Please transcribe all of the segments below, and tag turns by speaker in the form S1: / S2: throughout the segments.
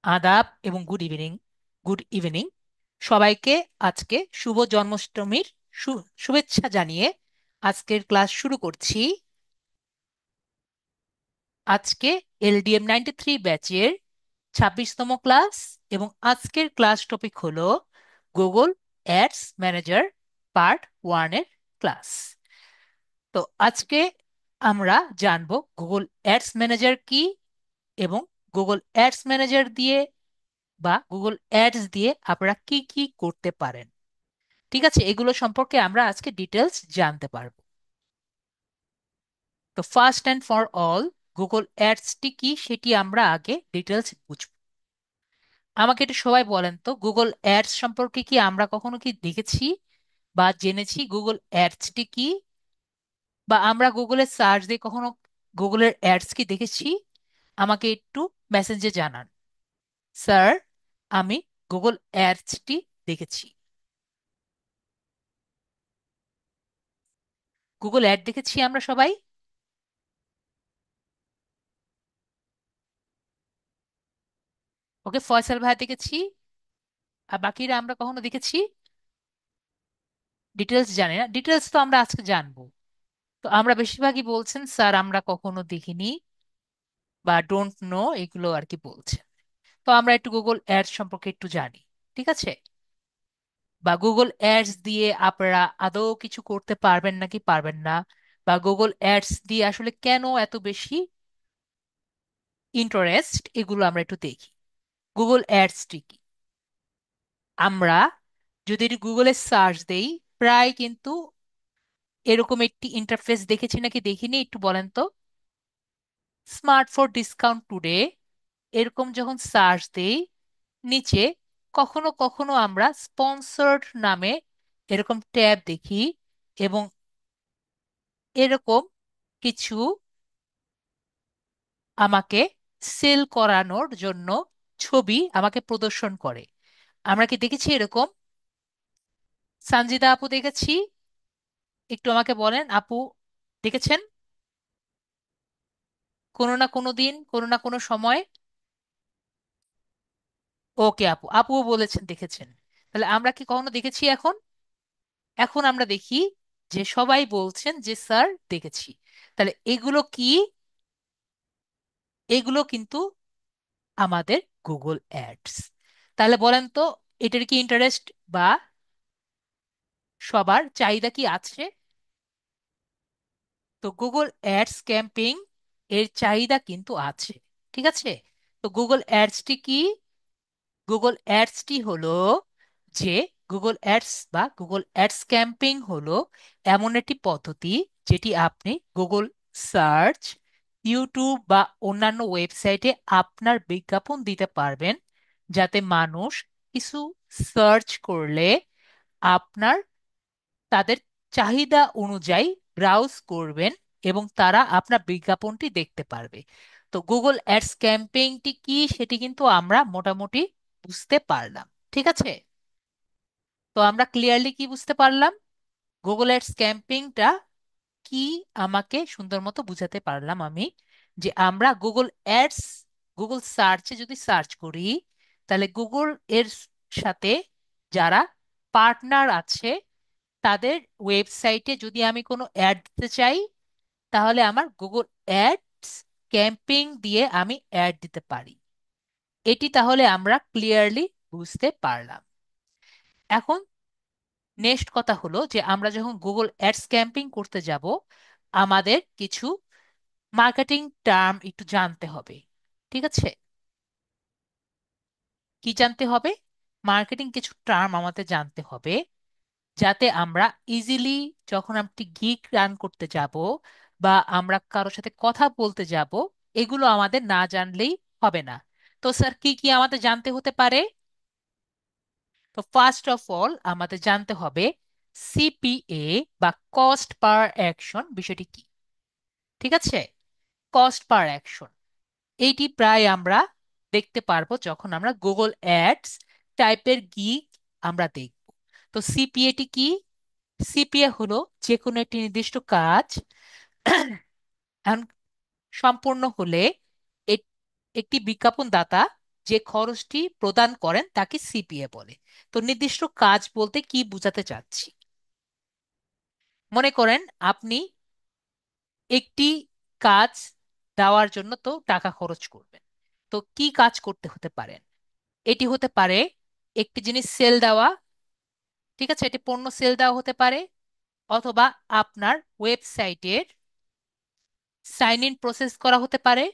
S1: আদাব এবং good evening সবাইকে। আজকে শুভ জন্মাষ্টমীর শুভেচ্ছা জানিয়ে আজকের ক্লাস শুরু করছি। আজকে LDM 93 ব্যাচের 26তম ক্লাস এবং আজকের ক্লাস টপিক হলো গুগল অ্যাডস ম্যানেজার পার্ট 1 এর ক্লাস। তো আজকে আমরা জানবো গুগল অ্যাডস ম্যানেজার কি এবং গুগল অ্যাডস ম্যানেজার দিয়ে বা গুগল অ্যাডস দিয়ে আপনারা কি কি করতে পারেন। ঠিক আছে, এগুলো সম্পর্কে আমরা আজকে ডিটেলস জানতে পারবো। তো first and for all, Google অ্যাডসটি কি সেটি আমরা আগে ডিটেলস বুঝবো। আমাকে একটু সবাই বলেন তো, গুগল অ্যাডস সম্পর্কে কি আমরা কখনো কি দেখেছি বা জেনেছি গুগল অ্যাডসটি কি? বা আমরা গুগলে সার্চ দিয়ে কখনো গুগলের অ্যাডস কি দেখেছি? আমাকে একটু মেসেঞ্জে জানান, স্যার আমি গুগল অ্যাডসটি দেখেছি। গুগল অ্যাড দেখেছি আমরা সবাই। ওকে, ফয়সাল ভাই দেখেছি। আর বাকিরা আমরা কখনো দেখেছি? ডিটেলস জানি না, ডিটেলস তো আমরা আজকে জানবো। তো আমরা বেশিরভাগই বলছেন স্যার আমরা কখনো দেখিনি বা ডোন্ট নো, এগুলো আর কি বলছেন। তো আমরা একটু গুগল অ্যাডস সম্পর্কে একটু জানি। ঠিক আছে, বা গুগল অ্যাডস দিয়ে আপনারা আদৌ কিছু করতে পারবেন নাকি পারবেন না, বা গুগল অ্যাডস দিয়ে আসলে কেন এত বেশি ইন্টারেস্ট, এগুলো আমরা একটু দেখি। গুগল অ্যাডসটি কি? আমরা যদি গুগলে সার্চ দেই, প্রায় কিন্তু এরকম একটি ইন্টারফেস দেখেছি নাকি দেখিনি একটু বলেন তো। স্মার্ট ফর ডিসকাউন্ট টুডে, এরকম যখন সার্চ দেই, নিচে কখনো কখনো আমরা স্পন্সর্ড নামে এরকম ট্যাব দেখি এবং এরকম কিছু আমাকে সেল করানোর জন্য ছবি আমাকে প্রদর্শন করে। আমরা কি দেখেছি এরকম? সানজিদা আপু দেখেছি? একটু আমাকে বলেন আপু, দেখেছেন কোনো না কোনো দিন, কোনো না কোনো সময়? ওকে আপু, আপুও বলেছেন দেখেছেন। তাহলে আমরা কি কখনো দেখেছি এখন? এখন আমরা দেখি যে সবাই বলছেন যে স্যার দেখেছি। তাহলে এগুলো কি? এগুলো কিন্তু আমাদের গুগল অ্যাডস। তাহলে বলেন তো, এটার কি ইন্টারেস্ট বা সবার চাহিদা কি আছে? তো গুগল অ্যাডস ক্যাম্পেইন এর চাহিদা কিন্তু আছে। ঠিক আছে, তো গুগল অ্যাডসটি কি? গুগল অ্যাডসটি হলো যে গুগল অ্যাডস বা গুগল অ্যাডস ক্যাম্পেইন হলো এমন একটি পদ্ধতি যেটি আপনি গুগল সার্চ, ইউটিউব বা অন্যান্য ওয়েবসাইটে আপনার বিজ্ঞাপন দিতে পারবেন, যাতে মানুষ কিছু সার্চ করলে আপনার তাদের চাহিদা অনুযায়ী ব্রাউজ করবেন এবং তারা আপনার বিজ্ঞাপনটি দেখতে পারবে। তো গুগল অ্যাডস ক্যাম্পেইনটি কি সেটি কিন্তু আমরা মোটামুটি বুঝতে পারলাম। ঠিক আছে, তো আমরা ক্লিয়ারলি কি বুঝতে পারলাম? গুগল অ্যাডস ক্যাম্পেইনটা কি আমাকে সুন্দর মতো বুঝাতে পারলাম আমি, যে আমরা গুগল অ্যাডস, গুগল সার্চে যদি সার্চ করি, তাহলে গুগল এর সাথে যারা পার্টনার আছে তাদের ওয়েবসাইটে যদি আমি কোনো অ্যাড দিতে চাই, তাহলে আমার গুগল অ্যাডস ক্যাম্পেইন দিয়ে আমি অ্যাড দিতে পারি। এটি তাহলে আমরা ক্লিয়ারলি বুঝতে পারলাম। এখন নেক্সট কথা হলো যে আমরা যখন গুগল অ্যাডস ক্যাম্পেইন করতে যাব, আমাদের কিছু মার্কেটিং টার্ম একটু জানতে হবে। ঠিক আছে, কি জানতে হবে? মার্কেটিং কিছু টার্ম আমাদের জানতে হবে, যাতে আমরা ইজিলি যখন একটি গিগ রান করতে যাব বা আমরা কারোর সাথে কথা বলতে যাব, এগুলো আমাদের না জানলেই হবে না। তো স্যার কি কি আমাদের জানতে হতে পারে? তো ফার্স্ট অফ অল আমাদের জানতে হবে সিপিএ বা কস্ট পার অ্যাকশন বিষয়টি কি। ঠিক আছে, কস্ট পার অ্যাকশন এইটি প্রায় আমরা দেখতে পারবো যখন আমরা গুগল অ্যাডস টাইপের গিগ আমরা দেখব। তো সিপিএটি কি? সিপিএ হলো যে কোনো একটি নির্দিষ্ট কাজ এখন সম্পূর্ণ হলে এ- একটি বিজ্ঞাপনদাতা যে খরচটি প্রদান করেন তাকে সিপিএ বলে। তো নির্দিষ্ট কাজ বলতে কি বোঝাতে চাচ্ছি, মনে করেন আপনি একটি কাজ দেওয়ার জন্য তো টাকা খরচ করবেন। তো কি কাজ করতে হতে পারে? এটি হতে পারে একটি জিনিস সেল দেওয়া, ঠিক আছে, এটি পণ্য সেল দেওয়া হতে পারে, অথবা আপনার ওয়েবসাইটের সাইন ইন প্রসেস করা হতে পারে,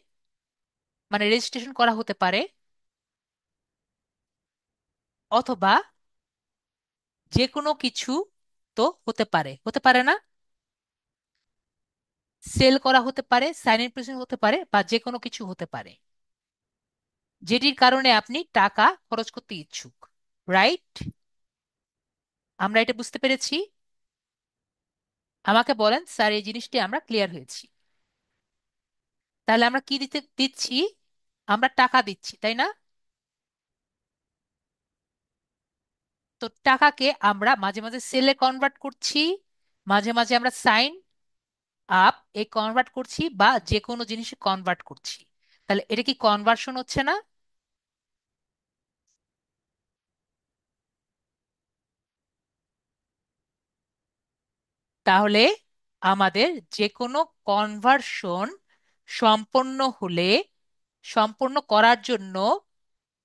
S1: মানে রেজিস্ট্রেশন করা হতে পারে, অথবা যে কোনো কিছু তো হতে পারে, হতে পারে না? সেল করা হতে পারে, সাইন ইন প্রসেস হতে পারে, বা যে কোনো কিছু হতে পারে যেটির কারণে আপনি টাকা খরচ করতে ইচ্ছুক। রাইট? আমরা এটা বুঝতে পেরেছি। আমাকে বলেন স্যার, এই জিনিসটি আমরা ক্লিয়ার হয়েছি? তাহলে আমরা কি দিচ্ছি? আমরা টাকা দিচ্ছি, তাই না? তো টাকাকে আমরা মাঝে মাঝে সেলে কনভার্ট করছি, মাঝে মাঝে আমরা সাইন আপ এ কনভার্ট করছি, বা যে কোনো জিনিসে কনভার্ট করছি। তাহলে এটা কি কনভার্সন হচ্ছে না? তাহলে আমাদের যে কোনো কনভার্সন সম্পন্ন হলে, সম্পন্ন করার জন্য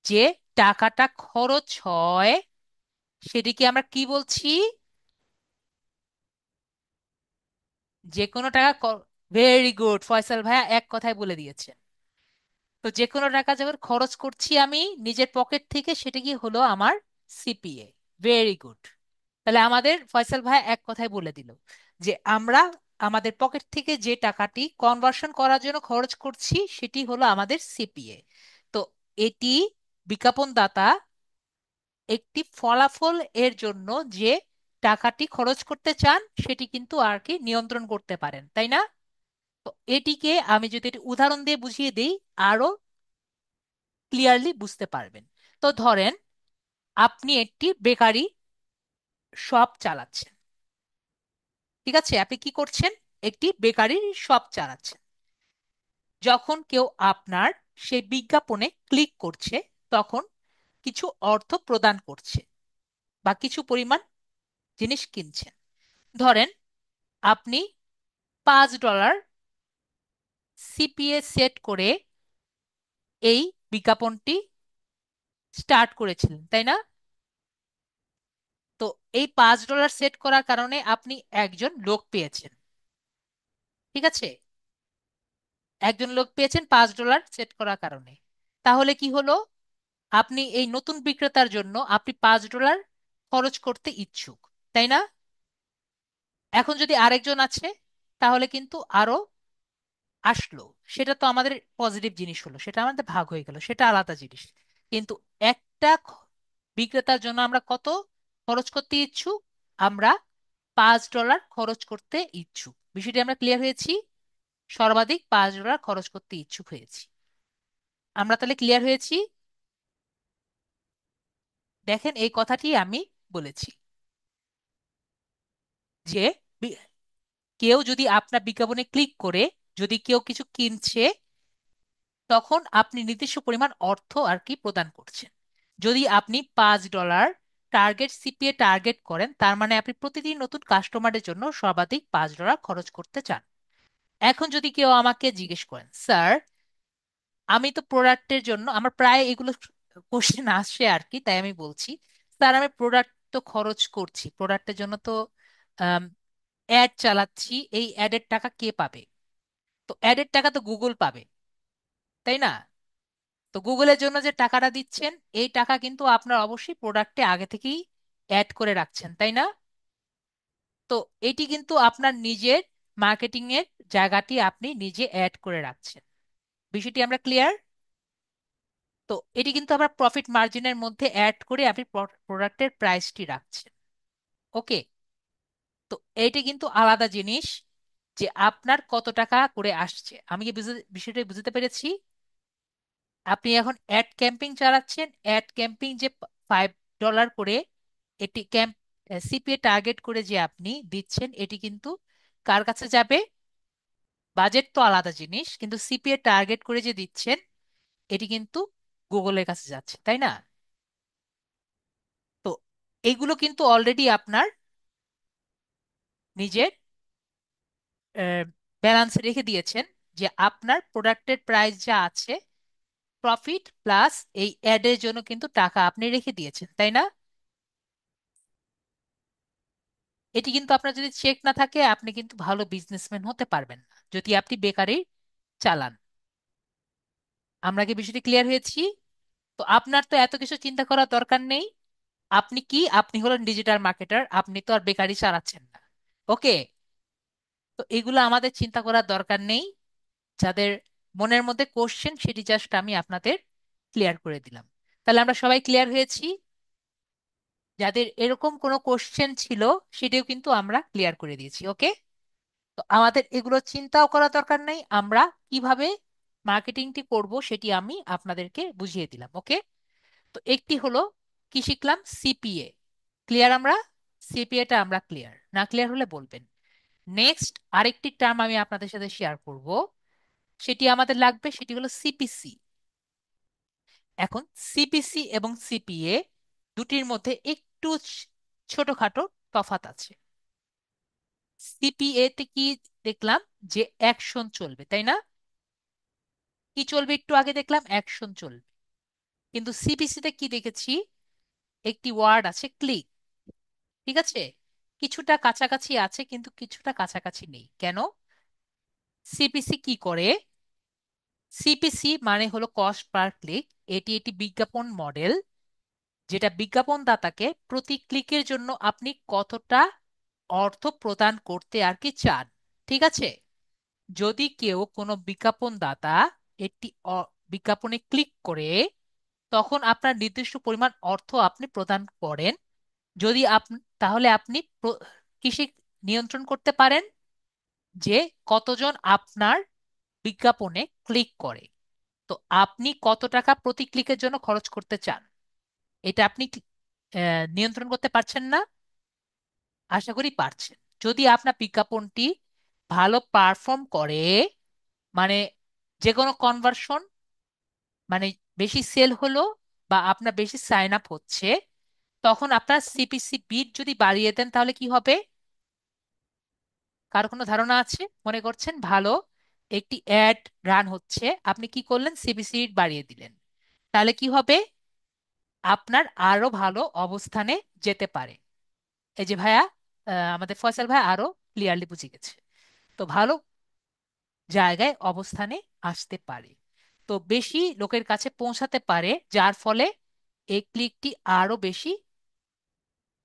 S1: যে টাকাটা খরচ হয় সেটিকে আমরা কি বলছি? যে কোনো টাকা। ভেরি গুড, ফয়সাল ভাইয়া এক কথায় বলে দিয়েছেন। তো যে কোনো টাকা যখন খরচ করছি আমি নিজের পকেট থেকে, সেটা কি হলো আমার সিপিএ। Very good. তাহলে আমাদের ফয়সাল ভাই এক কথায় বলে দিল যে আমরা আমাদের পকেট থেকে যে টাকাটি কনভার্সন করার জন্য খরচ করছি সেটি হলো আমাদের সিপিএ। তো এটি বিজ্ঞাপনদাতা একটি ফলাফল এর জন্য যে টাকাটি খরচ করতে চান সেটি কিন্তু আর কি নিয়ন্ত্রণ করতে পারেন, তাই না? তো এটিকে আমি যদি একটি উদাহরণ দিয়ে বুঝিয়ে দিই, আরো ক্লিয়ারলি বুঝতে পারবেন। তো ধরেন আপনি একটি বেকারি শপ চালাচ্ছেন, ঠিক আছে? আপনি কি করছেন? একটি বেকারির শপ চালাচ্ছেন। যখন কেউ আপনার সেই বিজ্ঞাপনে ক্লিক করছে তখন কিছু অর্থ প্রদান করছে বা কিছু পরিমাণ জিনিস কিনছেন। ধরেন আপনি $5 সিপিএ সেট করে এই বিজ্ঞাপনটি স্টার্ট করেছিলেন, তাই না? তো এই $5 সেট করার কারণে আপনি একজন লোক পেয়েছেন, ঠিক আছে? একজন লোক পেয়েছেন $5 সেট করার কারণে। তাহলে কি হলো? আপনি এই নতুন বিক্রেতার জন্য আপনি $5 খরচ করতে ইচ্ছুক, তাই না? এখন যদি আরেকজন আছে তাহলে কিন্তু আরো আসলো, সেটা তো আমাদের পজিটিভ জিনিস হলো, সেটা আমাদের ভাগ হয়ে গেল, সেটা আলাদা জিনিস। কিন্তু একটা বিক্রেতার জন্য আমরা কত খরচ করতে ইচ্ছুক? আমরা $5 খরচ করতে ইচ্ছুক। বিষয়টি আমরা ক্লিয়ার হয়েছি? সর্বাধিক $5 খরচ করতে ইচ্ছুক হয়েছি। আমরা তাহলে ক্লিয়ার হয়েছি? দেখেন এই কথাটি আমি বলেছি যে বি- কেউ যদি আপনার বিজ্ঞাপনে ক্লিক করে যদি কেউ কিছু কিনছে তখন আপনি নির্দিষ্ট পরিমাণ অর্থ আর কি প্রদান করছেন। যদি আপনি $5 টার্গেট সিপিএ টার্গেট করেন তার মানে আপনি প্রতিদিন নতুন কাস্টমারের জন্য সর্বাধিক $5 খরচ করতে চান। এখন যদি কেউ আমাকে জিজ্ঞেস করেন, স্যার আমি তো প্রোডাক্টের জন্য, আমার প্রায় এগুলো কোশ্চেন আসে আর কি, তাই আমি বলছি, স্যার আমি প্রোডাক্ট তো খরচ করছি, প্রোডাক্টের জন্য তো অ্যাড চালাচ্ছি, এই অ্যাডের টাকা কে পাবে? তো অ্যাডের টাকা তো গুগল পাবে, তাই না? তো গুগলের জন্য যে টাকাটা দিচ্ছেন এই টাকা কিন্তু আপনার অবশ্যই প্রোডাক্টে আগে থেকেই অ্যাড করে রাখছেন, তাই না? তো এটি কিন্তু আপনার নিজের মার্কেটিং এর জায়গাটি আপনি নিজে অ্যাড করে রাখছেন। বিষয়টি আমরা ক্লিয়ার? তো এটি কিন্তু আবার প্রফিট মার্জিনের মধ্যে অ্যাড করে আপনি প্রোডাক্টের প্রাইসটি রাখছেন। ওকে? তো এইটা কিন্তু আলাদা জিনিস যে আপনার কত টাকা করে আসছে। আমি কি বিষয়টা বুঝতে পেরেছি? আপনি এখন অ্যাড ক্যাম্পিং চালাচ্ছেন, অ্যাড ক্যাম্পিং যে $5 করে এটি ক্যাম্প সিপিএ টার্গেট করে যে আপনি দিচ্ছেন এটি কিন্তু কার কাছে যাবে? বাজেট তো আলাদা জিনিস, কিন্তু সিপিএ টার্গেট করে যে দিচ্ছেন এটি কিন্তু গুগলের কাছে যাচ্ছে, তাই না? তো এগুলো কিন্তু অলরেডি আপনার নিজের ব্যালেন্সে রেখে দিয়েছেন, যে আপনার প্রোডাক্টের প্রাইস যা আছে, প্রফিট প্লাস এই অ্যাডের জন্য কিন্তু টাকা আপনি রেখে দিয়েছেন, তাই না? এটি কিন্তু আপনার যদি চেক না থাকে, আপনি কিন্তু ভালো বিজনেসম্যান হতে পারবেন না যদি আপনি বেকারি চালান। আমরা কি বিষয়টি ক্লিয়ার হয়েছি? তো আপনার তো এত কিছু চিন্তা করার দরকার নেই। আপনি কি, আপনি হলেন ডিজিটাল মার্কেটার, আপনি তো আর বেকারি চালাচ্ছেন না। ওকে। তো এগুলো আমাদের চিন্তা করার দরকার নেই। যাদের মনের মধ্যে কোশ্চেন, সেটি জাস্ট আমি আপনাদের ক্লিয়ার করে দিলাম। তাহলে আমরা সবাই ক্লিয়ার হয়েছি। যাদের এরকম কোনো কোশ্চেন ছিল, সেটিও কিন্তু আমরা ক্লিয়ার করে দিয়েছি। ওকে। তো আমাদের এগুলো চিন্তাও করা দরকার নেই, আমরা কিভাবে মার্কেটিংটি করব সেটি আমি আপনাদেরকে বুঝিয়ে দিলাম। ওকে। তো একটি হলো কি শিখলাম, সিপিএ। ক্লিয়ার আমরা? সিপিএটা আমরা ক্লিয়ার, না ক্লিয়ার হলে বলবেন। নেক্সট আরেকটি টার্ম আমি আপনাদের সাথে শেয়ার করব, সেটি আমাদের লাগবে, সেটি হলো সিপিসি। এখন সিপিসি এবং সিপিএ দুটির মধ্যে একটু ছোটখাটো তফাৎ আছে। সিপিএ তে কি দেখলাম, যে অ্যাকশন চলবে, তাই না? কি চলবে, একটু আগে দেখলাম অ্যাকশন চলবে। কিন্তু সিপিসি তে কি দেখেছি, একটি ওয়ার্ড আছে, ক্লিক। ঠিক আছে, কিছুটা কাছাকাছি আছে কিন্তু কিছুটা কাছাকাছি নেই। কেন? সিপিসি কি করে, সিপিসি মানে হলো কস্ট পার ক্লিক। এটি একটি বিজ্ঞাপন মডেল, যেটা বিজ্ঞাপনদাতাকে প্রতি ক্লিকের জন্য আপনি কতটা অর্থ প্রদান করতে আর কি চান। ঠিক আছে, যদি কেউ কোনো বিজ্ঞাপনদাতা একটি বিজ্ঞাপনে ক্লিক করে, তখন আপনার নির্দিষ্ট পরিমাণ অর্থ আপনি প্রদান করেন। যদি আপনি, তাহলে আপনি কিসে নিয়ন্ত্রণ করতে পারেন, যে কতজন আপনার বিজ্ঞাপনে ক্লিক করে। তো আপনি কত টাকা প্রতি ক্লিকের জন্য খরচ করতে চান, এটা আপনি নিয়ন্ত্রণ করতে পারছেন না? আশা করি পারছেন। যদি আপনার বিজ্ঞাপনটি ভালো পারফর্ম করে, মানে যে কোনো কনভার্সন, মানে বেশি সেল হলো বা আপনার বেশি সাইন আপ হচ্ছে, তখন আপনার সিপিসি বিট যদি বাড়িয়ে দেন, তাহলে কি হবে? কার কোনো ধারণা আছে? মনে করছেন ভালো একটি অ্যাড রান হচ্ছে, আপনি কি করলেন, সিপিসি বাড়িয়ে দিলেন, তাহলে কি হবে? আপনার আরো ভালো অবস্থানে যেতে পারে। এই যে ভাইয়া, আমাদের ফয়সাল ভাই আরো ক্লিয়ারলি বুঝে গেছে। তো ভালো জায়গায় অবস্থানে আসতে পারে, তো বেশি লোকের কাছে পৌঁছাতে পারে, যার ফলে এই ক্লিকটি আরো বেশি,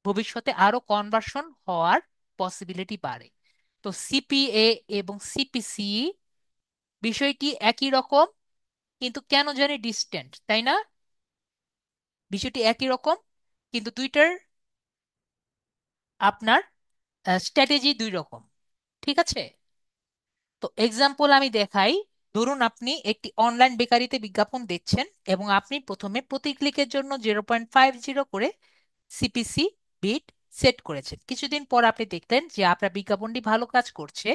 S1: ভবিষ্যতে আরো কনভার্সন হওয়ার পসিবিলিটি বাড়ে। তো সিপিএ এবং সিপিসি বিষয়টি একই রকম, কিন্তু কেন জানি ডিস্টেন্ট, তাই না? বিষয়টি একই রকম, কিন্তু দুইটার আপনার স্ট্র্যাটেজি দুই রকম। ঠিক আছে। তো এক্সাম্পল আমি দেখাই। ধরুন আপনি একটি অনলাইন বেকারিতে বিজ্ঞাপন দেখছেন, এবং আপনি প্রথমে প্রতি ক্লিকের জন্য 0.50 করে সিপিসি বিট সেট করেছেন। কিছুদিন পর আপনি দেখলেন যে আপনার বিজ্ঞাপনটি ভালো কাজ করছে,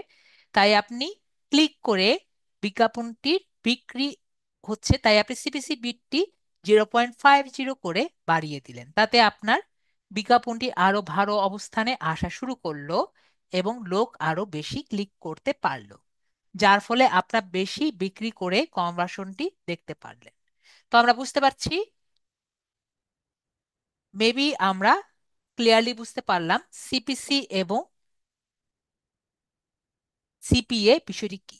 S1: তাই আপনি ক্লিক করে বিজ্ঞাপনটির বিক্রি হচ্ছে, তাই আপনি সিপিসি বিটটি 0.50 করে বাড়িয়ে দিলেন। তাতে আপনার বিজ্ঞাপনটি আরো ভালো অবস্থানে আসা শুরু করলো, এবং লোক আরো বেশি ক্লিক করতে পারলো, যার ফলে আপনার বেশি বিক্রি করে কনভার্সনটি দেখতে পারলেন। তো আমরা বুঝতে পারছি, মেবি আমরা ক্লিয়ারলি বুঝতে পারলাম সিপিসি এবং সিপিএ বিষয়টি কি।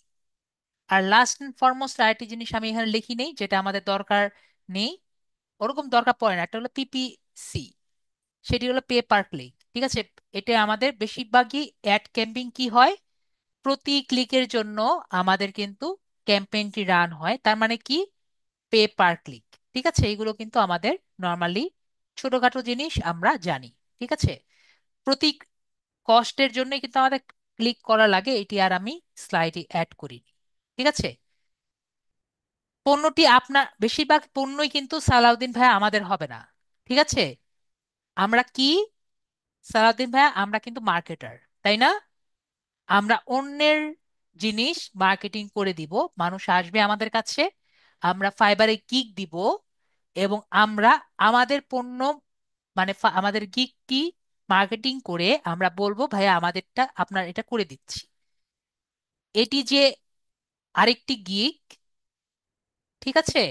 S1: আর লাস্ট এন্ড ফরমোস্ট আরেকটি জিনিস আমি এখানে লিখি নেই, যেটা আমাদের দরকার নেই, ওরকম দরকার পড়ে না, একটা হলো পিপিসি। সেটি হলো পে পার ক্লিক। ঠিক আছে, এটা আমাদের বেশিরভাগই অ্যাড ক্যাম্পেইন কি হয়, প্রতি ক্লিকের জন্য আমাদের কিন্তু ক্যাম্পেইনটি রান হয়, তার মানে কি, পে পার ক্লিক। ঠিক আছে, এগুলো কিন্তু আমাদের নর্মালি ছোটখাটো জিনিস আমরা জানি। ঠিক আছে, প্রতি কষ্টের জন্যই কিন্তু আমাদের ক্লিক করা লাগে, এটি আর আমি স্লাইডে অ্যাড করিনি। ঠিক আছে, পণ্যটি আপনার, বেশিরভাগ পণ্যই কিন্তু সালাউদ্দিন ভাই আমাদের হবে না। ঠিক আছে, আমরা কি, সালাউদ্দিন ভাই আমরা কিন্তু মার্কেটার, তাই না? আমরা অন্যের জিনিস মার্কেটিং করে দিব, মানুষ আসবে আমাদের কাছে, আমরা ফাইবারে কিক দিব, এবং আমরা আমাদের পণ্য মানে আমাদের গিকটি মার্কেটিং করে আমরা বলবো ভাইয়া আমাদেরটা আপনার এটা করে দিচ্ছি। এটি যে আরেকটি গিক, ঠিক আছে,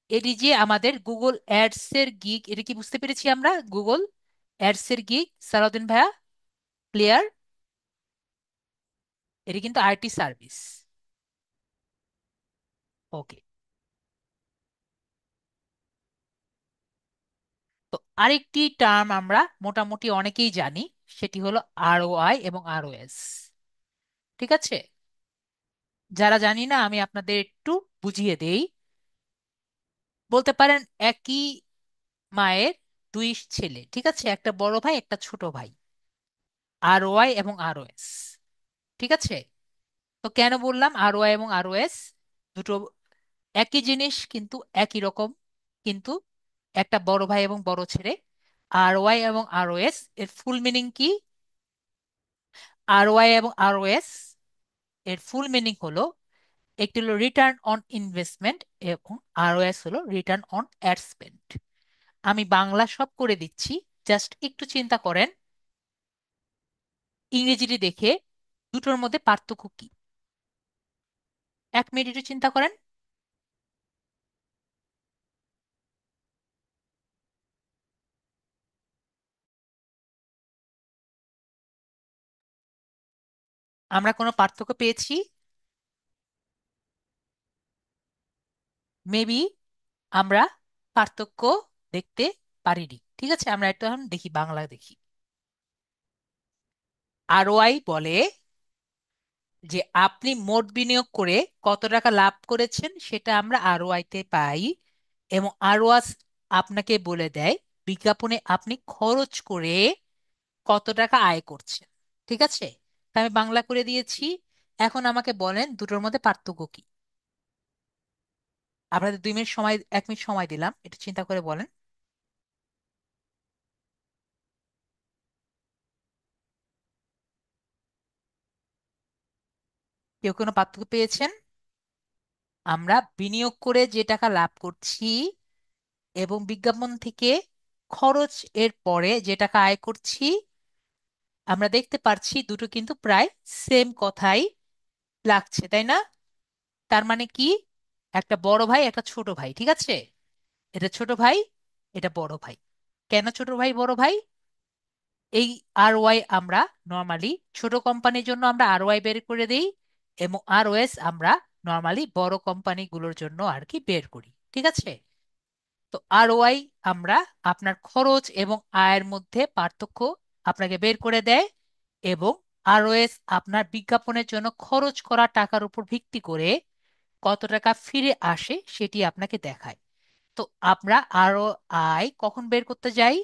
S1: এটি যে আমাদের গুগল অ্যাডস এর গিগ, এটা কি বুঝতে পেরেছি আমরা? গুগল অ্যাডস এর গিগ সালাউদ্দিন ভাইয়া, ক্লিয়ার? এটি কিন্তু আইটি সার্ভিস। ওকে। তো আরেকটি টার্ম আমরা মোটামুটি অনেকেই জানি, সেটি হলো আরওআই এবং আরওএস। ঠিক আছে, যারা জানি না আমি আপনাদের একটু বুঝিয়ে দেই। বলতে পারেন একই মায়ের দুই ছেলে, ঠিক আছে, একটা বড় ভাই একটা ছোট ভাই, আরওআই এবং আরওএস। ঠিক আছে, তো কেন বললাম আরওআই এবং আরওএস? দুটো একই জিনিস কিন্তু একই রকম, কিন্তু একটা বড় ভাই এবং বড় ছেলে। আর ওয়াই এবং আর এস এর ফুল মিনিং কি? আর ওয়াই এবং আর এস এর ফুল মিনিং হলো, একটি হলো রিটার্ন অন ইনভেস্টমেন্ট এবং আর এস হলো রিটার্ন অন অ্যাড স্পেন্ড। আমি বাংলা সব করে দিচ্ছি, জাস্ট একটু চিন্তা করেন ইংরেজিটি দেখে দুটোর মধ্যে পার্থক্য কি। 1 মিনিট একটু চিন্তা করেন। আমরা কোনো পার্থক্য পেয়েছি? মেবি আমরা পার্থক্য দেখতে পারিনি। ঠিক আছে, আমরা একটা এখন দেখি, বাংলা দেখি। আরওআই বলে যে আপনি মোট বিনিয়োগ করে কত টাকা লাভ করেছেন সেটা আমরা আরওআই তে পাই। এবং আরওআস আপনাকে বলে দেয় বিজ্ঞাপনে আপনি খরচ করে কত টাকা আয় করছেন। ঠিক আছে, তা আমি বাংলা করে দিয়েছি। এখন আমাকে বলেন দুটোর মধ্যে পার্থক্য কি। আপনাদের 2 মিনিট সময়, 1 মিনিট সময় দিলাম, একটু চিন্তা করে বলেন। কেউ কোনো পার্থক্য পেয়েছেন? আমরা বিনিয়োগ করে যে টাকা লাভ করছি এবং বিজ্ঞাপন থেকে খরচ এর পরে যে টাকা আয় করছি, আমরা দেখতে পারছি দুটো কিন্তু প্রায় সেম কথাই লাগছে, তাই না? তার মানে কি, একটা বড় ভাই একটা ছোট ভাই, ঠিক আছে, এটা ছোট ভাই, এটা বড় ভাই। কেন ছোট ভাই বড় ভাই? এই আর ওয়াই আমরা নর্মালি ছোট কোম্পানির জন্য আমরা আর ওয়াই বের করে দিই, এবং আর ওএস আমরা নর্মালি বড় কোম্পানিগুলোর জন্য আর কি বের করি। ঠিক আছে, তো আরওআই আমরা আপনার খরচ এবং আয়ের মধ্যে পার্থক্য আপনাকে বের করে দেয়, এবং আরওএস আপনার বিজ্ঞাপনের জন্য খরচ করা টাকার উপর ভিত্তি করে কত টাকা ফিরে আসে সেটি আপনাকে দেখায়। তো আমরা আরওআই কখন বের করতে যাই?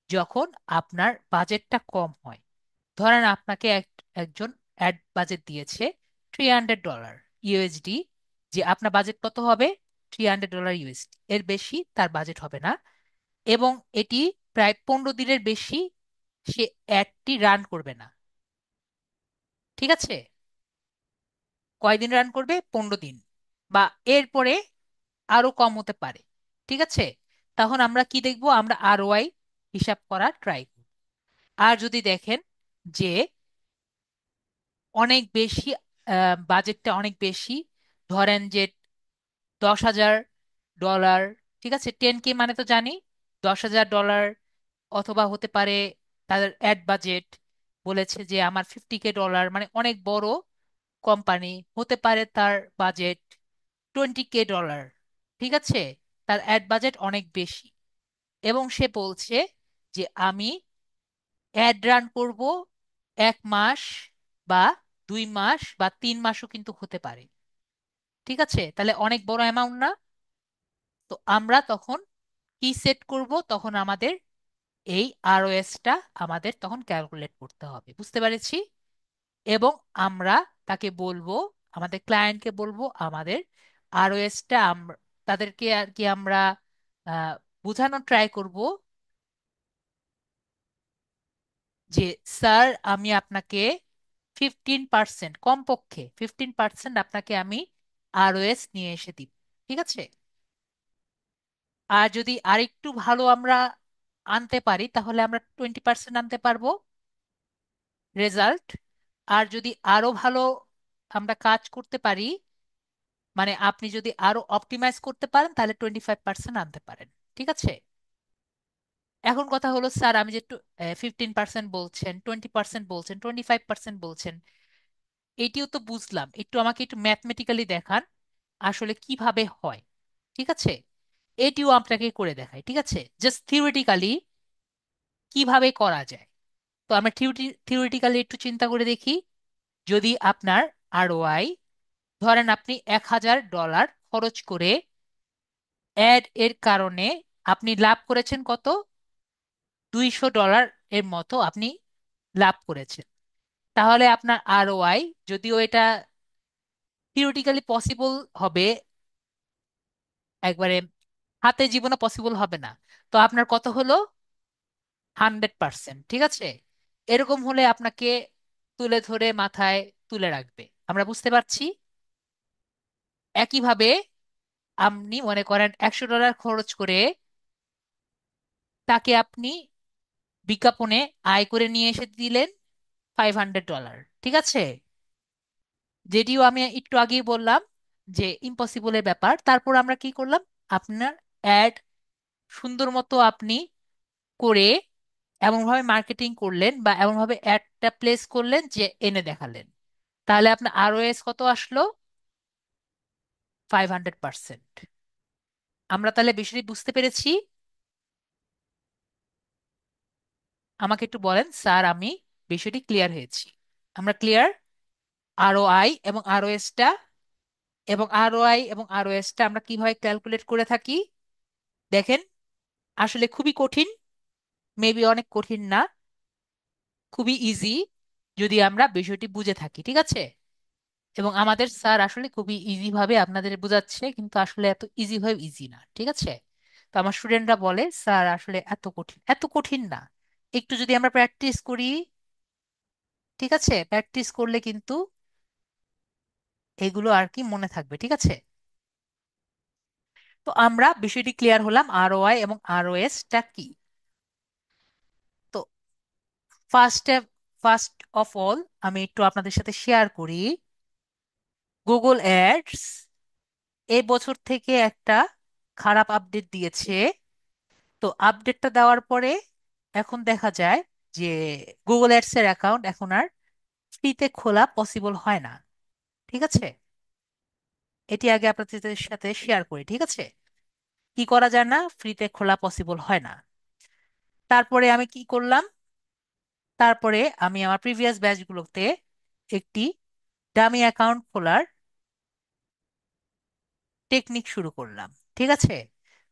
S1: যখন আপনার বাজেটটা কম হয়। ধরেন আপনাকে একজন অ্যাড বাজেট দিয়েছে $300 ইউএসডি, যে আপনার বাজেট কত হবে? $300 ইউএসডি, এর বেশি তার বাজেট হবে না। এবং এটি প্রায় 15 দিনের বেশি সে অ্যাডটি রান করবে না। ঠিক আছে, কয়দিন রান করবে? 15 দিন, বা এরপরে আরো কম হতে পারে। ঠিক আছে, তখন আমরা কি দেখবো? আমরা আরওআই হিসাব করার ট্রাই করব। আর যদি দেখেন যে অনেক বেশি, বাজেটটা অনেক বেশি, ধরেন যে $10,000, ঠিক আছে, 10K মানে তো জানি, $10,000, অথবা হতে পারে তাদের অ্যাড বাজেট বলেছে যে আমার $50K, মানে অনেক বড় কোম্পানি হতে পারে তার বাজেট $20K। ঠিক আছে, তার অ্যাড বাজেট অনেক বেশি, এবং সে বলছে যে আমি অ্যাড রান করব 1 মাস বা 2 মাস বা 3 মাসও কিন্তু হতে পারে। ঠিক আছে, তাহলে অনেক বড় অ্যামাউন্ট না? তো আমরা তখন কি সেট করব? তখন আমাদের এই আরওএসটা আমাদের তখন ক্যালকুলেট করতে হবে, বুঝতে পেরেছি? এবং আমরা তাকে বলবো, আমাদের ক্লায়েন্টকে বলবো আমাদের আরওএসটা আমরা তাদেরকে আর কি আমরা বোঝানোর ট্রাই করব যে স্যার আমি আপনাকে 15%, কমপক্ষে 15% আপনাকে আমি আরওএস নিয়ে এসে দিব। ঠিক আছে, আর যদি আরেকটু ভালো আমরা আনতে পারি তাহলে আমরা 20% আনতে পারবো রেজাল্ট। আর যদি আরো ভালো আমরা কাজ করতে পারি, মানে আপনি যদি আরো অপটিমাইজ করতে পারেন তাহলে 25% আনতে পারেন। ঠিক আছে। এখন কথা হলো স্যার, আমি যে 15% বলছেন, 20% বলছেন, 25% বলছেন, এটিও তো বুঝলাম, একটু আমাকে একটু ম্যাথমেটিক্যালি দেখান আসলে কিভাবে হয়। ঠিক আছে, এটিও আপনাকে করে দেখাই। ঠিক আছে, জাস্ট থিওরিটিক্যালি কিভাবে করা যায়। তো আমরা থিওরিটিক্যালি একটু চিন্তা করে দেখি। যদি আপনার আরওআই, ধরেন আপনি $1,000 খরচ করে অ্যাড এর কারণে আপনি লাভ করেছেন কত, $200 এর মতো আপনি লাভ করেছেন। তাহলে আপনার আরওআই, যদিও এটা থিওরিটিক্যালি পসিবল হবে, একবারে হাতে জীবনে পসিবল হবে না, তো আপনার কত হলো, 100%। ঠিক আছে, এরকম হলে আপনাকে তুলে ধরে মাথায় তুলে রাখবে। আমরা বুঝতে পারছি। একইভাবে আপনি মনে করেন $100 খরচ করে তাকে আপনি বিজ্ঞাপনে আয় করে নিয়ে এসে দিলেন $500। ঠিক আছে, যেটিও আমি একটু আগেই বললাম যে ইম্পসিবলের ব্যাপার। তারপর আমরা কি করলাম, আপনার অ্যাড সুন্দর মতো আপনি করে এমনভাবে মার্কেটিং করলেন বা এমনভাবে অ্যাডটা প্লেস করলেন যে এনে দেখালেন, তাহলে আপনার আরওএস কত আসলো, 500%। আমরা তাহলে বিষয়টি বুঝতে পেরেছি। আমাকে একটু বলেন স্যার, আমি বিষয়টি ক্লিয়ার হয়েছি? আমরা ক্লিয়ার? আরওআই এবং আরওএসটা, আমরা কিভাবে ক্যালকুলেট করে থাকি দেখেন। আসলে খুবই কঠিন, মেবি অনেক কঠিন না, খুবই ইজি যদি আমরা বিষয়টি বুঝে থাকি। ঠিক আছে, এবং আমাদের স্যার আসলে খুবই ইজি ভাবে আপনাদের বোঝাচ্ছে, কিন্তু আসলে এত ইজি ভাবে ইজি না। ঠিক আছে, তো আমার স্টুডেন্টরা বলে স্যার আসলে এত কঠিন, এত কঠিন না, একটু যদি আমরা প্র্যাকটিস করি। ঠিক আছে, প্র্যাকটিস করলে কিন্তু এগুলো আর কি মনে থাকবে। ঠিক আছে, তো আমরা বিষয়টি ক্লিয়ার হলাম আরওআই এবং আরওএস টা কি। তো ফার্স্ট ফার্স্ট অফ অল আমি একটু আপনাদের সাথে শেয়ার করি। গুগল অ্যাডস এই বছর থেকে একটা খারাপ আপডেট দিয়েছে। তো আপডেটটা দেওয়ার পরে এখন দেখা যায় যে গুগল অ্যাডস এর অ্যাকাউন্ট এখন আর ফ্রিতে খোলা পসিবল হয় না। ঠিক আছে, এটি আগে আপনাদের সাথে শেয়ার করি। ঠিক আছে, কি করা যায় না, ফ্রিতে খোলা পসিবল হয় না। তারপরে আমি কি করলাম, তারপরে আমি আমার প্রিভিয়াস ব্যাচগুলোতে একটি ডামি অ্যাকাউন্ট খোলার টেকনিক শুরু করলাম। ঠিক আছে,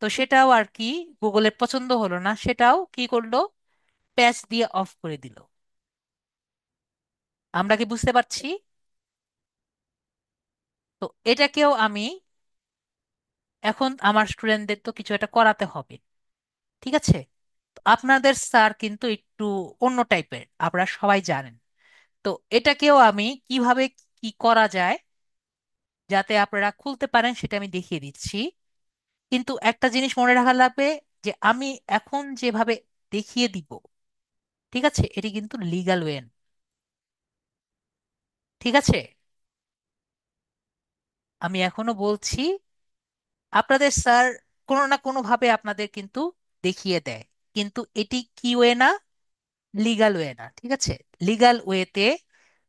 S1: তো সেটাও আর কি গুগলের পছন্দ হলো না, সেটাও কি করলো, প্যাচ দিয়ে অফ করে দিল। আমরা কি বুঝতে পারছি? তো এটাকেও আমি এখন আমার স্টুডেন্টদের তো কিছু একটা করাতে হবে। ঠিক আছে, তো আপনাদের স্যার কিন্তু একটু অন্য টাইপের, আপনারা সবাই জানেন। তো এটাকেও আমি কিভাবে কি করা যায় যাতে আপনারা খুলতে পারেন সেটা আমি দেখিয়ে দিচ্ছি। কিন্তু একটা জিনিস মনে রাখা লাগবে, যে আমি এখন যেভাবে দেখিয়ে দিব, ঠিক আছে, এটি কিন্তু লিগ্যাল ওয়ে। ঠিক আছে, আমি এখনো বলছি, আপনাদের স্যার কোনো না কোনো ভাবে আপনাদের কিন্তু দেখিয়ে দেয়, কিন্তু এটি কি ওয়ে না, লিগ্যাল ওয়ে না। ঠিক আছে, লিগ্যাল ওয়েতে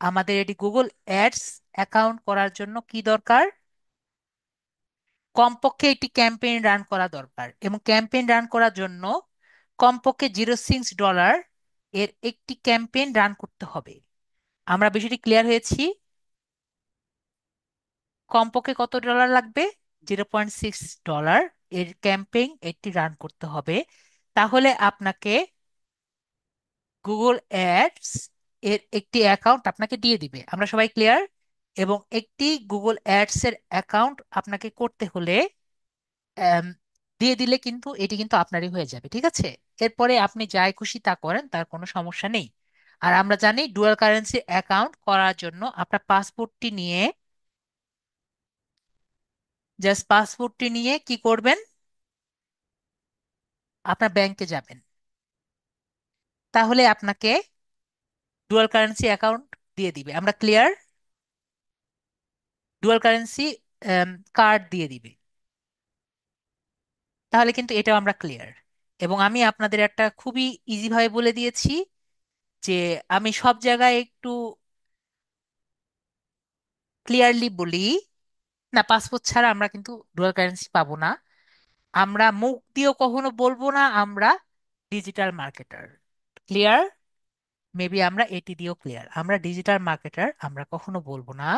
S1: আমাদের এটি গুগল অ্যাডস অ্যাকাউন্ট করার জন্য কি দরকার, কমপক্ষে একটি ক্যাম্পেইন রান করা দরকার, এবং ক্যাম্পেইন রান করার জন্য কমপক্ষে $06 এর একটি ক্যাম্পেইন রান করতে হবে। আমরা বিষয়টি ক্লিয়ার হয়েছি? কমপক্ষে কত ডলার লাগবে, $0.6 এর ক্যাম্পেইন একটি রান করতে হবে। তাহলে আপনাকে গুগল অ্যাডস এর একটি অ্যাকাউন্ট আপনাকে দিয়ে দিবে। আমরা সবাই ক্লিয়ার? এবং একটি গুগল অ্যাডস এর অ্যাকাউন্ট আপনাকে করতে হলে আম, দিয়ে দিলে কিন্তু এটি কিন্তু আপনারই হয়ে যাবে। ঠিক আছে, এরপরে আপনি যাই খুশি তা করেন, তার কোনো সমস্যা নেই। আর আমরা জানি ডুয়াল কারেন্সি অ্যাকাউন্ট করার জন্য আপনার পাসপোর্টটি নিয়ে, জাস্ট পাসপোর্টটি নিয়ে কি করবেন, আপনার ব্যাংকে যাবেন, তাহলে আপনাকে ডুয়াল কারেন্সি অ্যাকাউন্ট দিয়ে দিবে। আমরা ক্লিয়ার? ডুয়াল কারেন্সি কার্ড দিয়ে দিবে। তাহলে কিন্তু এটাও আমরা ক্লিয়ার। এবং আমি আপনাদের একটা খুবই ইজি ভাবে বলে দিয়েছি যে আমি সব জায়গায় একটু ক্লিয়ারলি বলি, না পাসপোর্ট ছাড়া আমরা কিন্তু ডুয়াল কারেন্সি পাবো না। আমরা মুখ দিয়েও কখনো বলবো না আমরা ডিজিটাল মার্কেটার। ক্লিয়ার? মেবি আমরা এটি দিয়েও ক্লিয়ার, আমরা ডিজিটাল মার্কেটার আমরা কখনো বলবো না।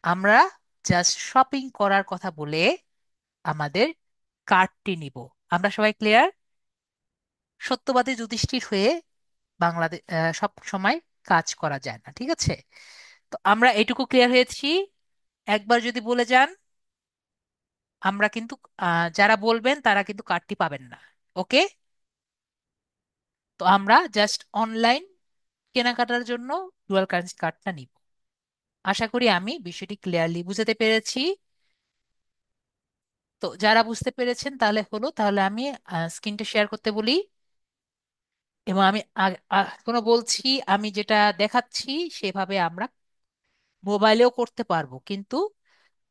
S1: আমরা জাস্ট শপিং করার কথা বলে আমাদের কার্ডটি নিব। আমরা সবাই ক্লিয়ার? সত্যবাদী যুধিষ্ঠির হয়ে বাংলাদেশ সব সময় কাজ করা যায় না, ঠিক আছে? তো আমরা এটুকু ক্লিয়ার হয়েছি। একবার যদি বলে যান, আমরা কিন্তু যারা বলবেন তারা কিন্তু কার্ডটি পাবেন না। ওকে? তো আমরা জাস্ট অনলাইন কেনাকাটার জন্য ডুয়াল কারেন্সি কার্ডটা নিব। আশা করি আমি বিষয়টি ক্লিয়ারলি বুঝাতে পেরেছি। তো যারা বুঝতে পেরেছেন তাহলে হলো, তাহলে আমি স্ক্রিনটা শেয়ার করতে বলি। এবং আমি কোনো বলছি, আমি যেটা দেখাচ্ছি সেভাবে আমরা মোবাইলেও করতে পারবো, কিন্তু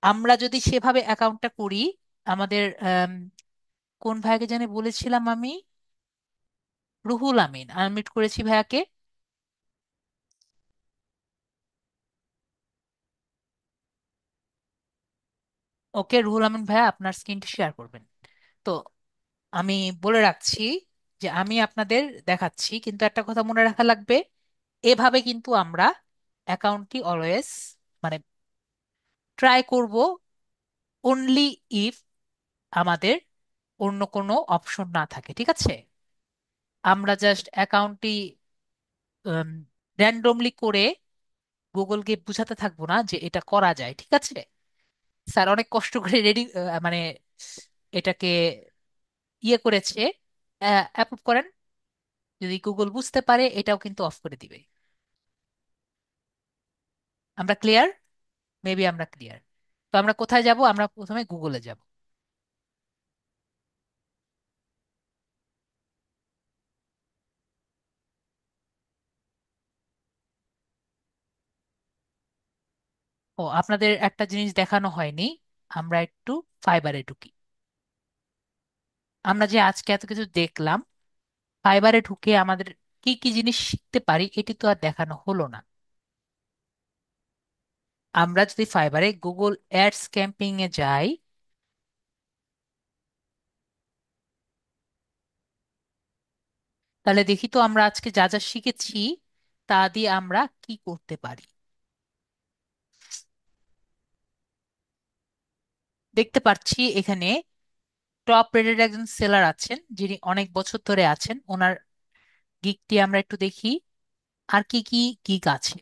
S1: আমরা যদি সেভাবে অ্যাকাউন্টটা করি, আমাদের কোন ভাইকে জানি বলেছিলাম আমি, রুহুল আমিন, আনমিউট করেছি ভাইয়াকে। ওকে, রুহুল আমিন ভাইয়া আপনার স্ক্রিনটি শেয়ার করবেন। তো আমি বলে রাখছি যে আমি আপনাদের দেখাচ্ছি, কিন্তু একটা কথা মনে রাখা লাগবে, এভাবে কিন্তু আমরা অ্যাকাউন্টটি অলওয়েজ মানে ট্রাই করব অনলি ইফ আমাদের অন্য কোনো অপশন না থাকে, ঠিক আছে? আমরা জাস্ট অ্যাকাউন্টটি র্যান্ডমলি করে গুগলকে বুঝাতে থাকবো না যে এটা করা যায়, ঠিক আছে? স্যার অনেক কষ্ট করে রেডি মানে এটাকে ইয়ে করেছে, অ্যাপ্রুভ করেন। যদি গুগল বুঝতে পারে এটাও কিন্তু অফ করে দিবে। আমরা ক্লিয়ার? মেবি আমরা ক্লিয়ার। তো আমরা কোথায় যাব? আমরা প্রথমে গুগলে যাব। ও, আপনাদের একটা জিনিস দেখানো হয়নি, আমরা একটু ফাইবারে ঢুকি। আমরা যে আজকে এত কিছু দেখলাম, ফাইবারে ঢুকে আমাদের কি কি জিনিস শিখতে পারি এটি তো আর দেখানো হলো না। আমরা যদি ফাইবারে গুগল অ্যাডস ক্যাম্পিং এ যাই, তাহলে দেখি তো আমরা আজকে যা যা শিখেছি তা দিয়ে আমরা কি করতে পারি। দেখতে পাচ্ছি এখানে টপ রেটেড একজন সেলার আছেন যিনি অনেক বছর ধরে আছেন, ওনার গিগটি আমরা একটু দেখি। আর কি কি গিগ আছে?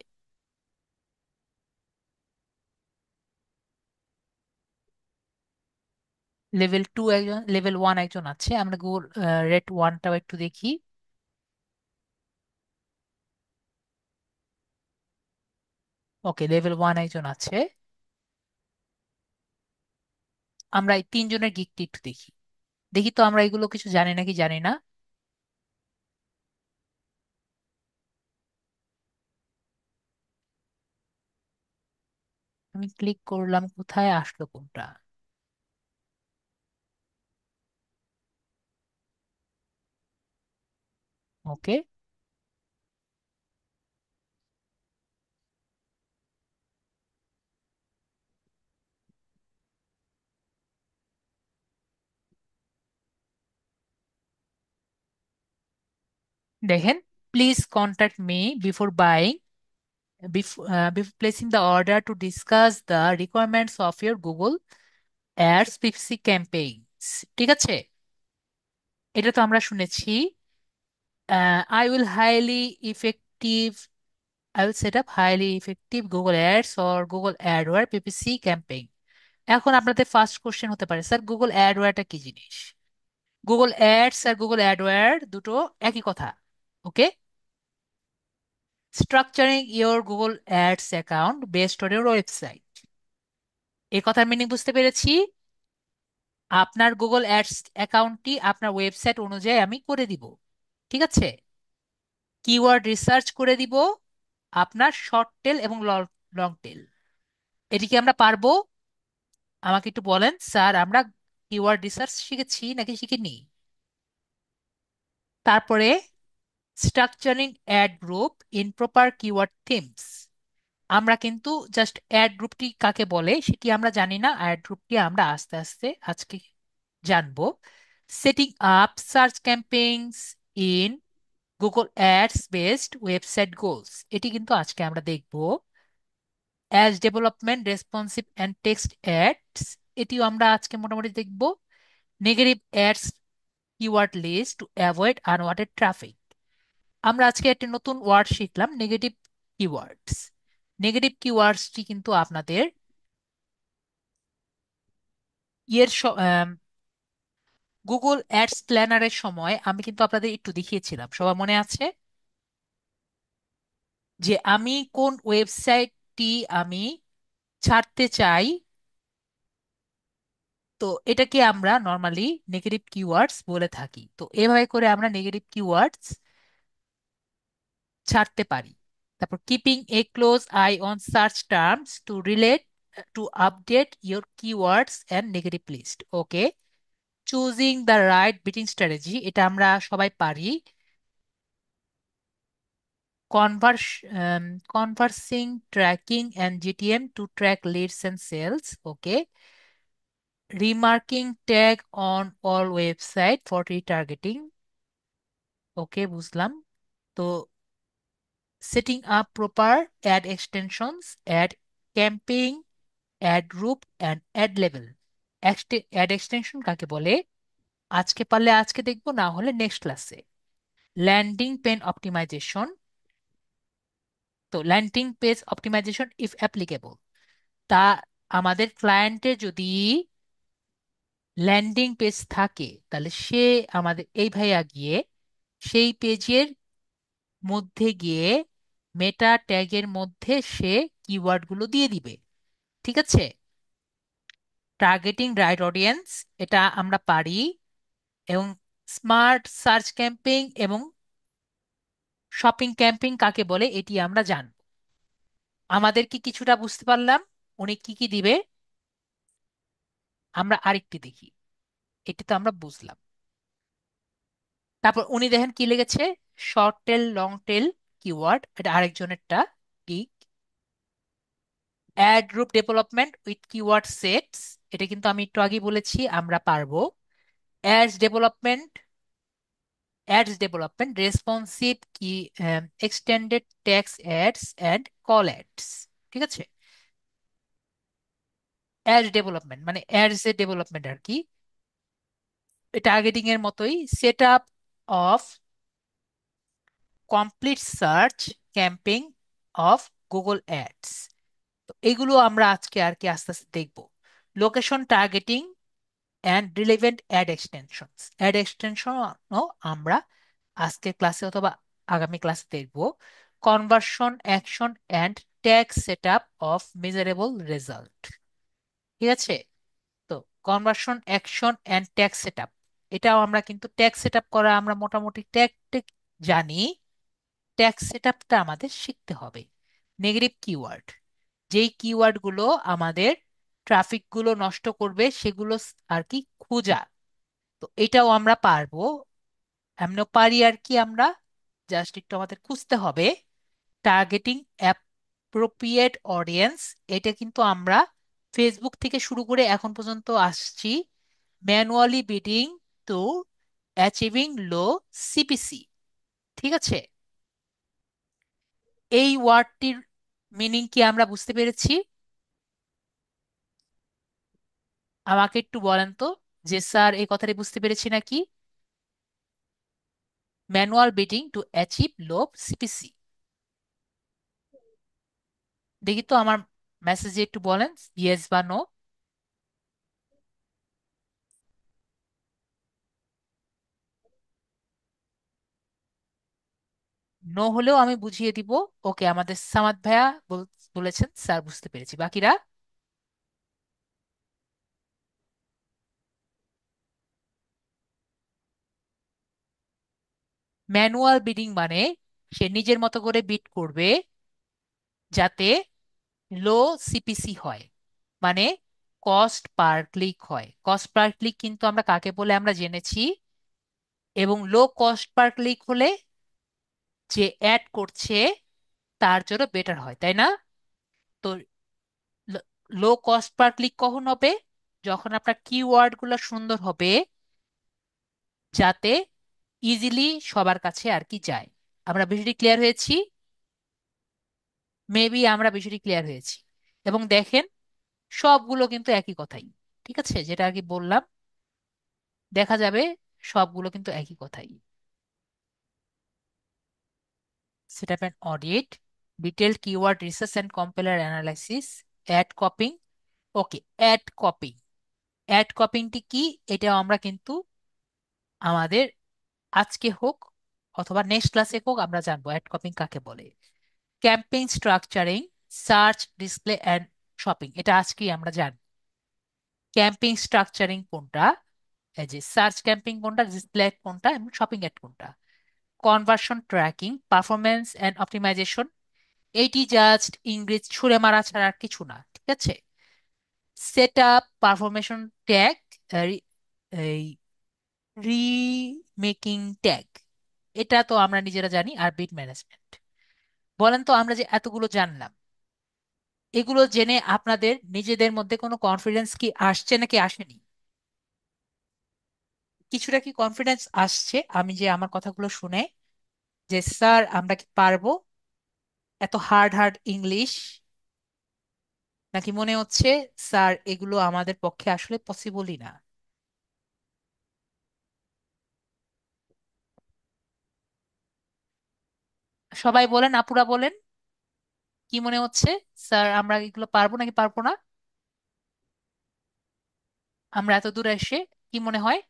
S1: লেভেল 2 একজন, লেভেল 1 একজন আছে। আমরা গুগল রেট 1টাও একটু দেখি। ওকে, লেভেল 1 একজন আছে। আমরা এই তিনজনের গিগটি একটু দেখি। দেখি তো আমরা এগুলো কিছু জানি নাকি জানি না। আমি ক্লিক করলাম, কোথায় আসলো কোনটা? ওকে, দেখেন, please contact me before buying, before placing the order to discuss the requirements of your Google Ads PPC campaigns। ঠিক আছে? এটা তো আমরা শুনেছি। I will highly effective I will set up highly effective Google Ads or Google AdWords PPC campaign। এখন আপনাদের first question হতে পারে, স্যার গুগল অ্যাডওয়্যারটা কি জিনিস? গুগল অ্যাডস আর গুগল অ্যাডওয়্যার দুটো একই কথা। Okay? Structuring your Google ads account based on your website, এই কথার মিনিং বুঝতে পেরেছি। আপনার গুগল অ্যাডস অ্যাকাউন্টটি আপনার ওয়েবসাইট অনুযায়ী আমি করে দিব। ঠিক আছে? কিওয়ার্ড রিসার্চ করে দিব আপনার শর্ট টেল এবং লং টেল। এটি কি আমরা পারবো? আমাকে একটু বলেন স্যার, আমরা কিওয়ার্ড রিসার্চ শিখেছি নাকি শিখিনি? তারপরে structuring ad group in proper keyword themes. আমরা কিন্তু জাস্ট অ্যাড গ্রুপটি কাকে বলে সেটি আমরা জানি না, অ্যাড গ্রুপটি আমরা আস্তে আস্তে আজকে জানবো। Setting up search campaigns in Google ads based website goals, এটি কিন্তু আজকে আমরা দেখব। As development responsive and text ads, এটিও আমরা আজকে মোটামুটি দেখব। Negative ads keyword list to avoid unwanted traffic. আমরা আজকে একটি নতুন ওয়ার্ড শিখলাম, নেগেটিভ কিওয়ার্ডস। নেগেটিভ কিওয়ার্ডসটি কিন্তু আপনাদের ইয়ের গুগল অ্যাডস প্ল্যানারের সময় আমি কিন্তু আপনাদের একটু দেখিয়েছিলাম, সবার মনে আছে যে আমি কোন ওয়েবসাইটটি আমি ছাড়তে চাই। তো এটাকে আমরা নর্মালি নেগেটিভ কিওয়ার্ডস বলে থাকি। তো এভাবে করে আমরা নেগেটিভ কিওয়ার্ডস ছাড়তে পারি। তারপর keeping a close eye on search terms to relate to update your keywords and negative list. Okay, choosing the right bidding strategy, এটা আমরা সবাই পারি। Converse conversing tracking and GTM to track leads and sales. Okay, remarketing tag on all website for retargeting. Okay, বুঝলাম। তো setting up proper ad extensions, ad campaign, ad group and ad level. Ad extension কাকে বলে আজকে পারলে আজকে দেখবো, না হলে নেক্সট ক্লাসে। Landing page optimization. তো landing page optimization if applicable, তা আমাদের ক্লায়েন্টের যদি ল্যান্ডিং পেজ থাকে তাহলে সে আমাদের এই ভাইয়া গিয়ে সেই পেজের মধ্যে গিয়ে মেটা ট্যাগের মধ্যে সে কিওয়ার্ডগুলো দিয়ে দিবে। ঠিক আছে? টার্গেটিং রাইট অডিয়েন্স, এটা আমরা পারি। এবং স্মার্ট সার্চ ক্যাম্পেইন এবং শপিং ক্যাম্পেইন কাকে বলে এটি আমরা জানব। আমাদের কি কিছুটা বুঝতে পারলাম উনি কি কি দিবে? আমরা আরেকটি দেখি। এটি তো আমরা বুঝলাম। তারপর উনি দেখেন কি লিখেছে, short tail long tail keyword, এটা আরেকজনেরটা। ঠিক। Add group development with keyword sets, এটা কিন্তু আমি একটু আগে বলেছি আমরা পারবো। অ্যাডস ডেভেলপমেন্ট, রেসপন্সিভ কি extended text ads and call ads. ঠিক আছে? অ্যাডস ডেভেলপমেন্ট মানে অ্যাডস এর ডেভেলপমেন্ট আর কি, টার্গেটিং এর মতোই। Set up of complete search campaign of Google ads. তো এগুলো আমরা আজকে আর কি আস্তে আস্তে দেখবো। Location targeting and relevant add extensions, add এক্সটেনশনও আমরা আজকের ক্লাসে অথবা আগামী ক্লাসে দেখব। Conversion action and tag set up of measurable result. ঠিক আছে? তো conversion action and tag set up, এটাও আমরা কিন্তু ট্যাগ সেট আপ করা আমরা মোটামুটি ট্যাগ জানি। ট্যাগ সেট আপটা আমাদের শিখতে হবে। নেগেটিভ কিওয়ার্ড, যেই কিওয়ার্ড গুলো আমাদের ট্রাফিক গুলো নষ্ট করবে সেগুলো আর কি খোঁজা। তো এটাও আমরা পারবো, এমনও পারি আর কি আমরা, জাস্ট একটু আমাদের খুঁজতে হবে। টার্গেটিং অ্যাপ্রোপ্রিয়েট অডিয়েন্স, এটা কিন্তু আমরা ফেসবুক থেকে শুরু করে এখন পর্যন্ত আসছি। ম্যানুয়ালি বিডিং টু অ্যাচিভিং লো সিপিসি। ঠিক আছে? এই ওয়ার্ডটির মিনিং কি আমরা বুঝতে পেরেছি? আমাকে একটু বলেন তো যে স্যার এই কথাটি বুঝতে পেরেছি নাকি। Manual bidding to achieve low CPC, দেখি তো আমার মেসেজে একটু বলেন ইয়েস বা নো। নো হলেও আমি বুঝিয়ে দিব। ওকে, আমাদের সামাদ ভাইয়া বলেছেন স্যার বুঝতে পেরেছি। বাকিরা? ম্যানুয়াল বিডিং মানে সে নিজের মতো করে বিড করবে যাতে লো সিপিসি হয়, মানে কস্ট পার ক্লিক হয়। কস্ট পার ক্লিক কিন্তু আমরা কাকে বলে আমরা জেনেছি, এবং লো কস্ট পার ক্লিক হলে যে অ্যাড করছে তার জন্য বেটার হয়, তাই না? তো লো কস্ট পার ক্লিক কখন হবে? যখন আপনার কিওয়ার্ড গুলো সুন্দর হবে, যাতে ইজিলি সবার কাছে আর কি যায়। আমরা বিষয়টি ক্লিয়ার হয়েছি? মেবি আমরা বিষয়টি ক্লিয়ার হয়েছি। এবং দেখেন, সবগুলো কিন্তু একই কথাই, ঠিক আছে, যেটা আর কি বললাম, দেখা যাবে সবগুলো কিন্তু একই কথাই। Setup and audit, detailed keyword research and competitor analysis, ad copying. Okay, ad copying. Ad কপিংটি কি? এটাও আমরা কিন্তু আমাদের আজকে হোক অথবা নেক্সট ক্লাসে হোক আমরা জানবো অ্যাড কপিং কাকে বলে। Campaign structuring, search, display and shopping, এটা আজকেই আমরা জানবো। ক্যাম্পেইন স্ট্রাকচারিং কোনটা, এই যে সার্চ ক্যাম্পেইন কোনটা, ডিসপ্লে কোনটা, এবং শপিং অ্যাড কোনটা। Conversion tracking, performance and optimization, এইটি জাস্ট ইংরেজ ছুঁড়ে মারা ছাড়া আর কিছু না, ঠিক আছে। সেট আপ, পারফরমেশন ট্যাগ, এই রিমেকিং ট্যাগ, এটা তো আমরা নিজেরা জানি। আর বিট ম্যানেজমেন্ট। বলেন তো, আমরা যে এতগুলো জানলাম, এগুলো জেনে আপনাদের নিজেদের মধ্যে কোনো কনফিডেন্স কি আসছে নাকি আসেনি? কিছুটা কি কনফিডেন্স আসছে আমি যে আমার কথাগুলো শুনে, যে স্যার আমরা কি পারবো এত হার্ড হার্ড ইংলিশ? নাকি মনে হচ্ছে স্যার এগুলো আমাদের পক্ষে আসলে পসিবলই না? সবাই বলেন, আপুরা বলেন, কি মনে হচ্ছে? স্যার আমরা এগুলো পারবো নাকি পারবো না? আমরা এত দূরে এসে কি মনে হয়?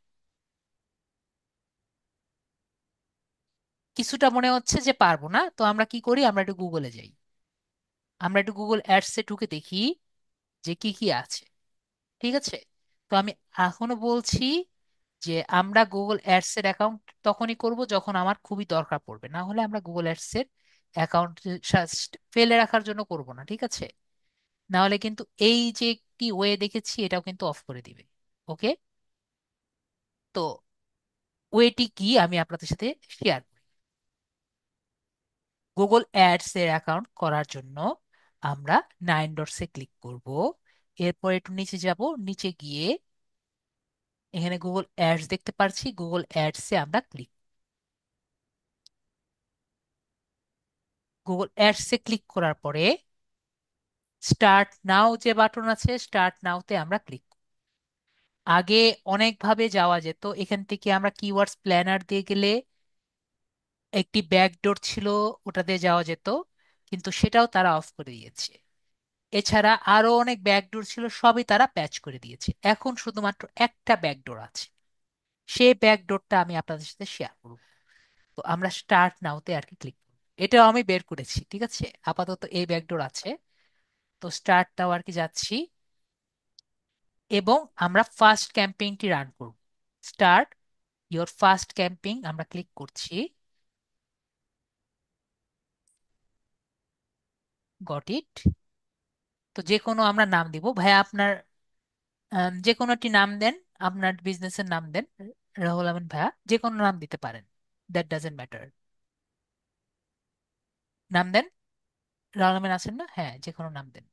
S1: কিছুটা মনে হচ্ছে যে পারবো না। তো আমরা কি করি, আমরা একটু গুগলে যাই, আমরা একটু গুগল অ্যাডসে ঢুকে দেখি যে কি কি আছে, ঠিক আছে। তো আমি এখনো বলছি যে আমরা গুগল অ্যাডস এর অ্যাকাউন্ট তখনই করব যখন আমার খুবই দরকার পড়বে, না হলে আমরা গুগল অ্যাডস এর অ্যাকাউন্ট ফেলে রাখার জন্য করব না, ঠিক আছে। না হলে কিন্তু এই যে একটি ওয়ে দেখেছি এটাও কিন্তু অফ করে দিবে। ওকে, তো ওয়েটি কি আমি আপনাদের সাথে শেয়ার করি। গুগল অ্যাডস এর অ্যাকাউন্ট করার জন্য আমরা নাইন ডটসে ক্লিক করব। এরপর একটু নিচে যাব, নিচে গিয়ে এখানে গুগল অ্যাডস দেখতে পাচ্ছি, গুগল অ্যাডসে আমরা ক্লিক, গুগল অ্যাডসে ক্লিক করার পরে স্টার্ট নাও যে বাটন আছে, স্টার্ট নাওতে আমরা ক্লিক। আগে অনেকভাবে যাওয়া যেত, এখান থেকে আমরা কিওয়ার্ডস প্ল্যানার দিয়ে গেলে একটি ব্যাকডোর ছিল, ওটা দিয়ে যাওয়া যেত, কিন্তু সেটাও তারা অফ করে দিয়েছে। এছাড়া আরো অনেক ব্যাকডোর ছিল, সবই তারা প্যাচ করে দিয়েছে। এখন শুধুমাত্র একটা ব্যাকডোর আছে, সেই ব্যাকডোরটা আমি আপনাদের সাথে শেয়ার করব। তো আমরা স্টার্ট নাওতে আর কি ক্লিক করব। এটাও আমি বের করেছি, ঠিক আছে, আপাতত এই ব্যাকডোর আছে। তো স্টার্ট নাও আর কি যাচ্ছি, এবং আমরা ফার্স্ট ক্যাম্পেইনটি রান করব। স্টার্ট ইওর ফার্স্ট ক্যাম্পেইন আমরা ক্লিক করছি। Got it. তো যে কোনো আমরা নাম দিব, ভাইয়া আপনার যে কোনো একটি নাম দেন, আপনার বিজনেসের নাম দেন। রাহুল আমিন ভাইয়া যে কোনো নাম দিতে পারেন, দ্যাট ডাজেন্ট ম্যাটার। নাম দেন। রাহুল আমিন আছেন না? হ্যাঁ, যে কোনো নাম দেন।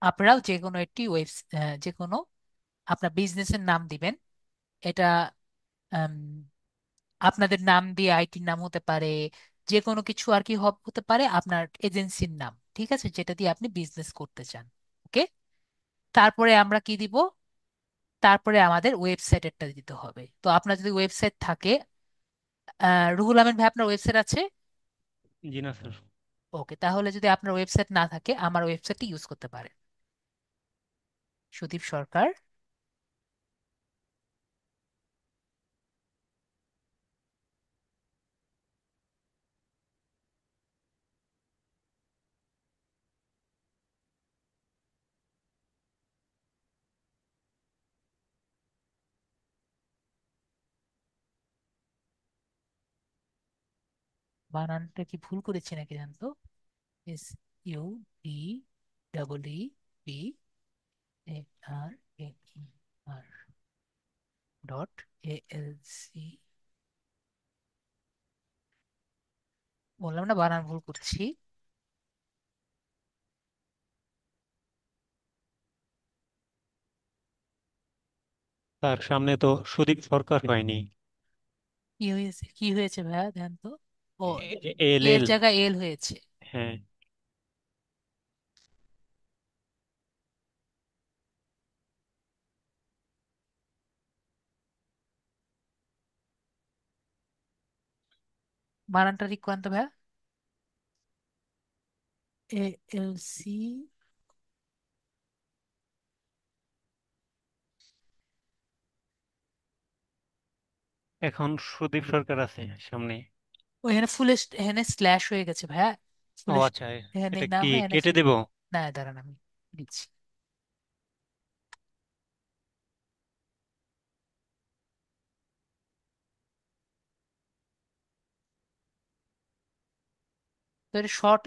S1: আপনারাও যে কোনো একটি যে কোনো আপনার বিজনেসের নাম দিবেন। এটা আম, আপনাদের নাম দিয়ে আইটির নাম হতে পারে, যে কোনো কিছু আর কি হতে পারে, আপনার এজেন্সির নাম, ঠিক আছে, যেটা দিয়ে আপনি বিজনেস করতে চান। ওকে, তারপরে আমরা কি দিব? তারপরে আমাদের ওয়েবসাইটেরটা দিতে হবে। তো আপনার যদি ওয়েবসাইট থাকে, রুহুল আমিন ভাই আপনার ওয়েবসাইট আছে?
S2: জি না স্যার।
S1: ওকে, তাহলে যদি আপনার ওয়েবসাইট না থাকে আমার ওয়েবসাইটটি ইউজ করতে পারেন, সুদীপ সরকার। বানানটা কি ভুল করেছি নাকি জানতো? SUDEEAR বললাম না বানান ভুল করছি।
S2: তার সামনে তো সুদীপ সরকার হয়নি।
S1: কি হয়েছে ভাইয়া ধ্যান তো। ও,
S2: এল
S1: এর
S2: এল।
S1: জায়গায় এল হয়েছে।
S2: হ্যাঁ।
S1: বানানটা ঠিক করেন তো ভাইয়া। ALC।
S2: এখন সুদীপ সরকার আছে সামনে।
S1: ও এখানে ফুল, এখানে স্ল্যাশ হয়ে গেছে ভাইয়া।
S2: ও
S1: ফুল,
S2: আচ্ছা,
S1: এখানে
S2: এটা
S1: না
S2: কি
S1: হয় এখানে
S2: কেটে দেব?
S1: না, দাঁড়ান আমি দিচ্ছি। তো এটা শর্ট,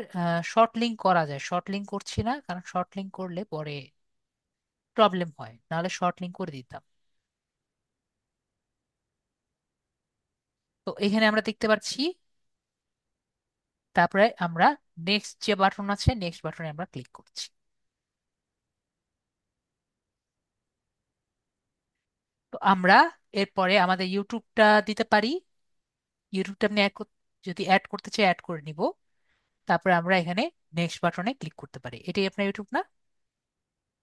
S1: শর্ট লিঙ্ক করা যায়, শর্ট লিঙ্ক করছি না কারণ শর্ট লিঙ্ক করলে পরে প্রবলেম হয়, নাহলে শর্ট লিঙ্ক করে দিতাম। তো এখানে আমরা দেখতে পাচ্ছি। তারপরে আমরা নেক্সট যে বাটন আছে, নেক্সট বাটনে আমরা ক্লিক করছি। তো আমরা এরপরে আমাদের ইউটিউবটা দিতে পারি। ইউটিউবটা আপনি যদি অ্যাড করতে চাই অ্যাড করে নিব। তারপরে আমরা এখানে নেক্সট বাটনে ক্লিক করতে পারি, এটাই আপনার ইউটিউব না?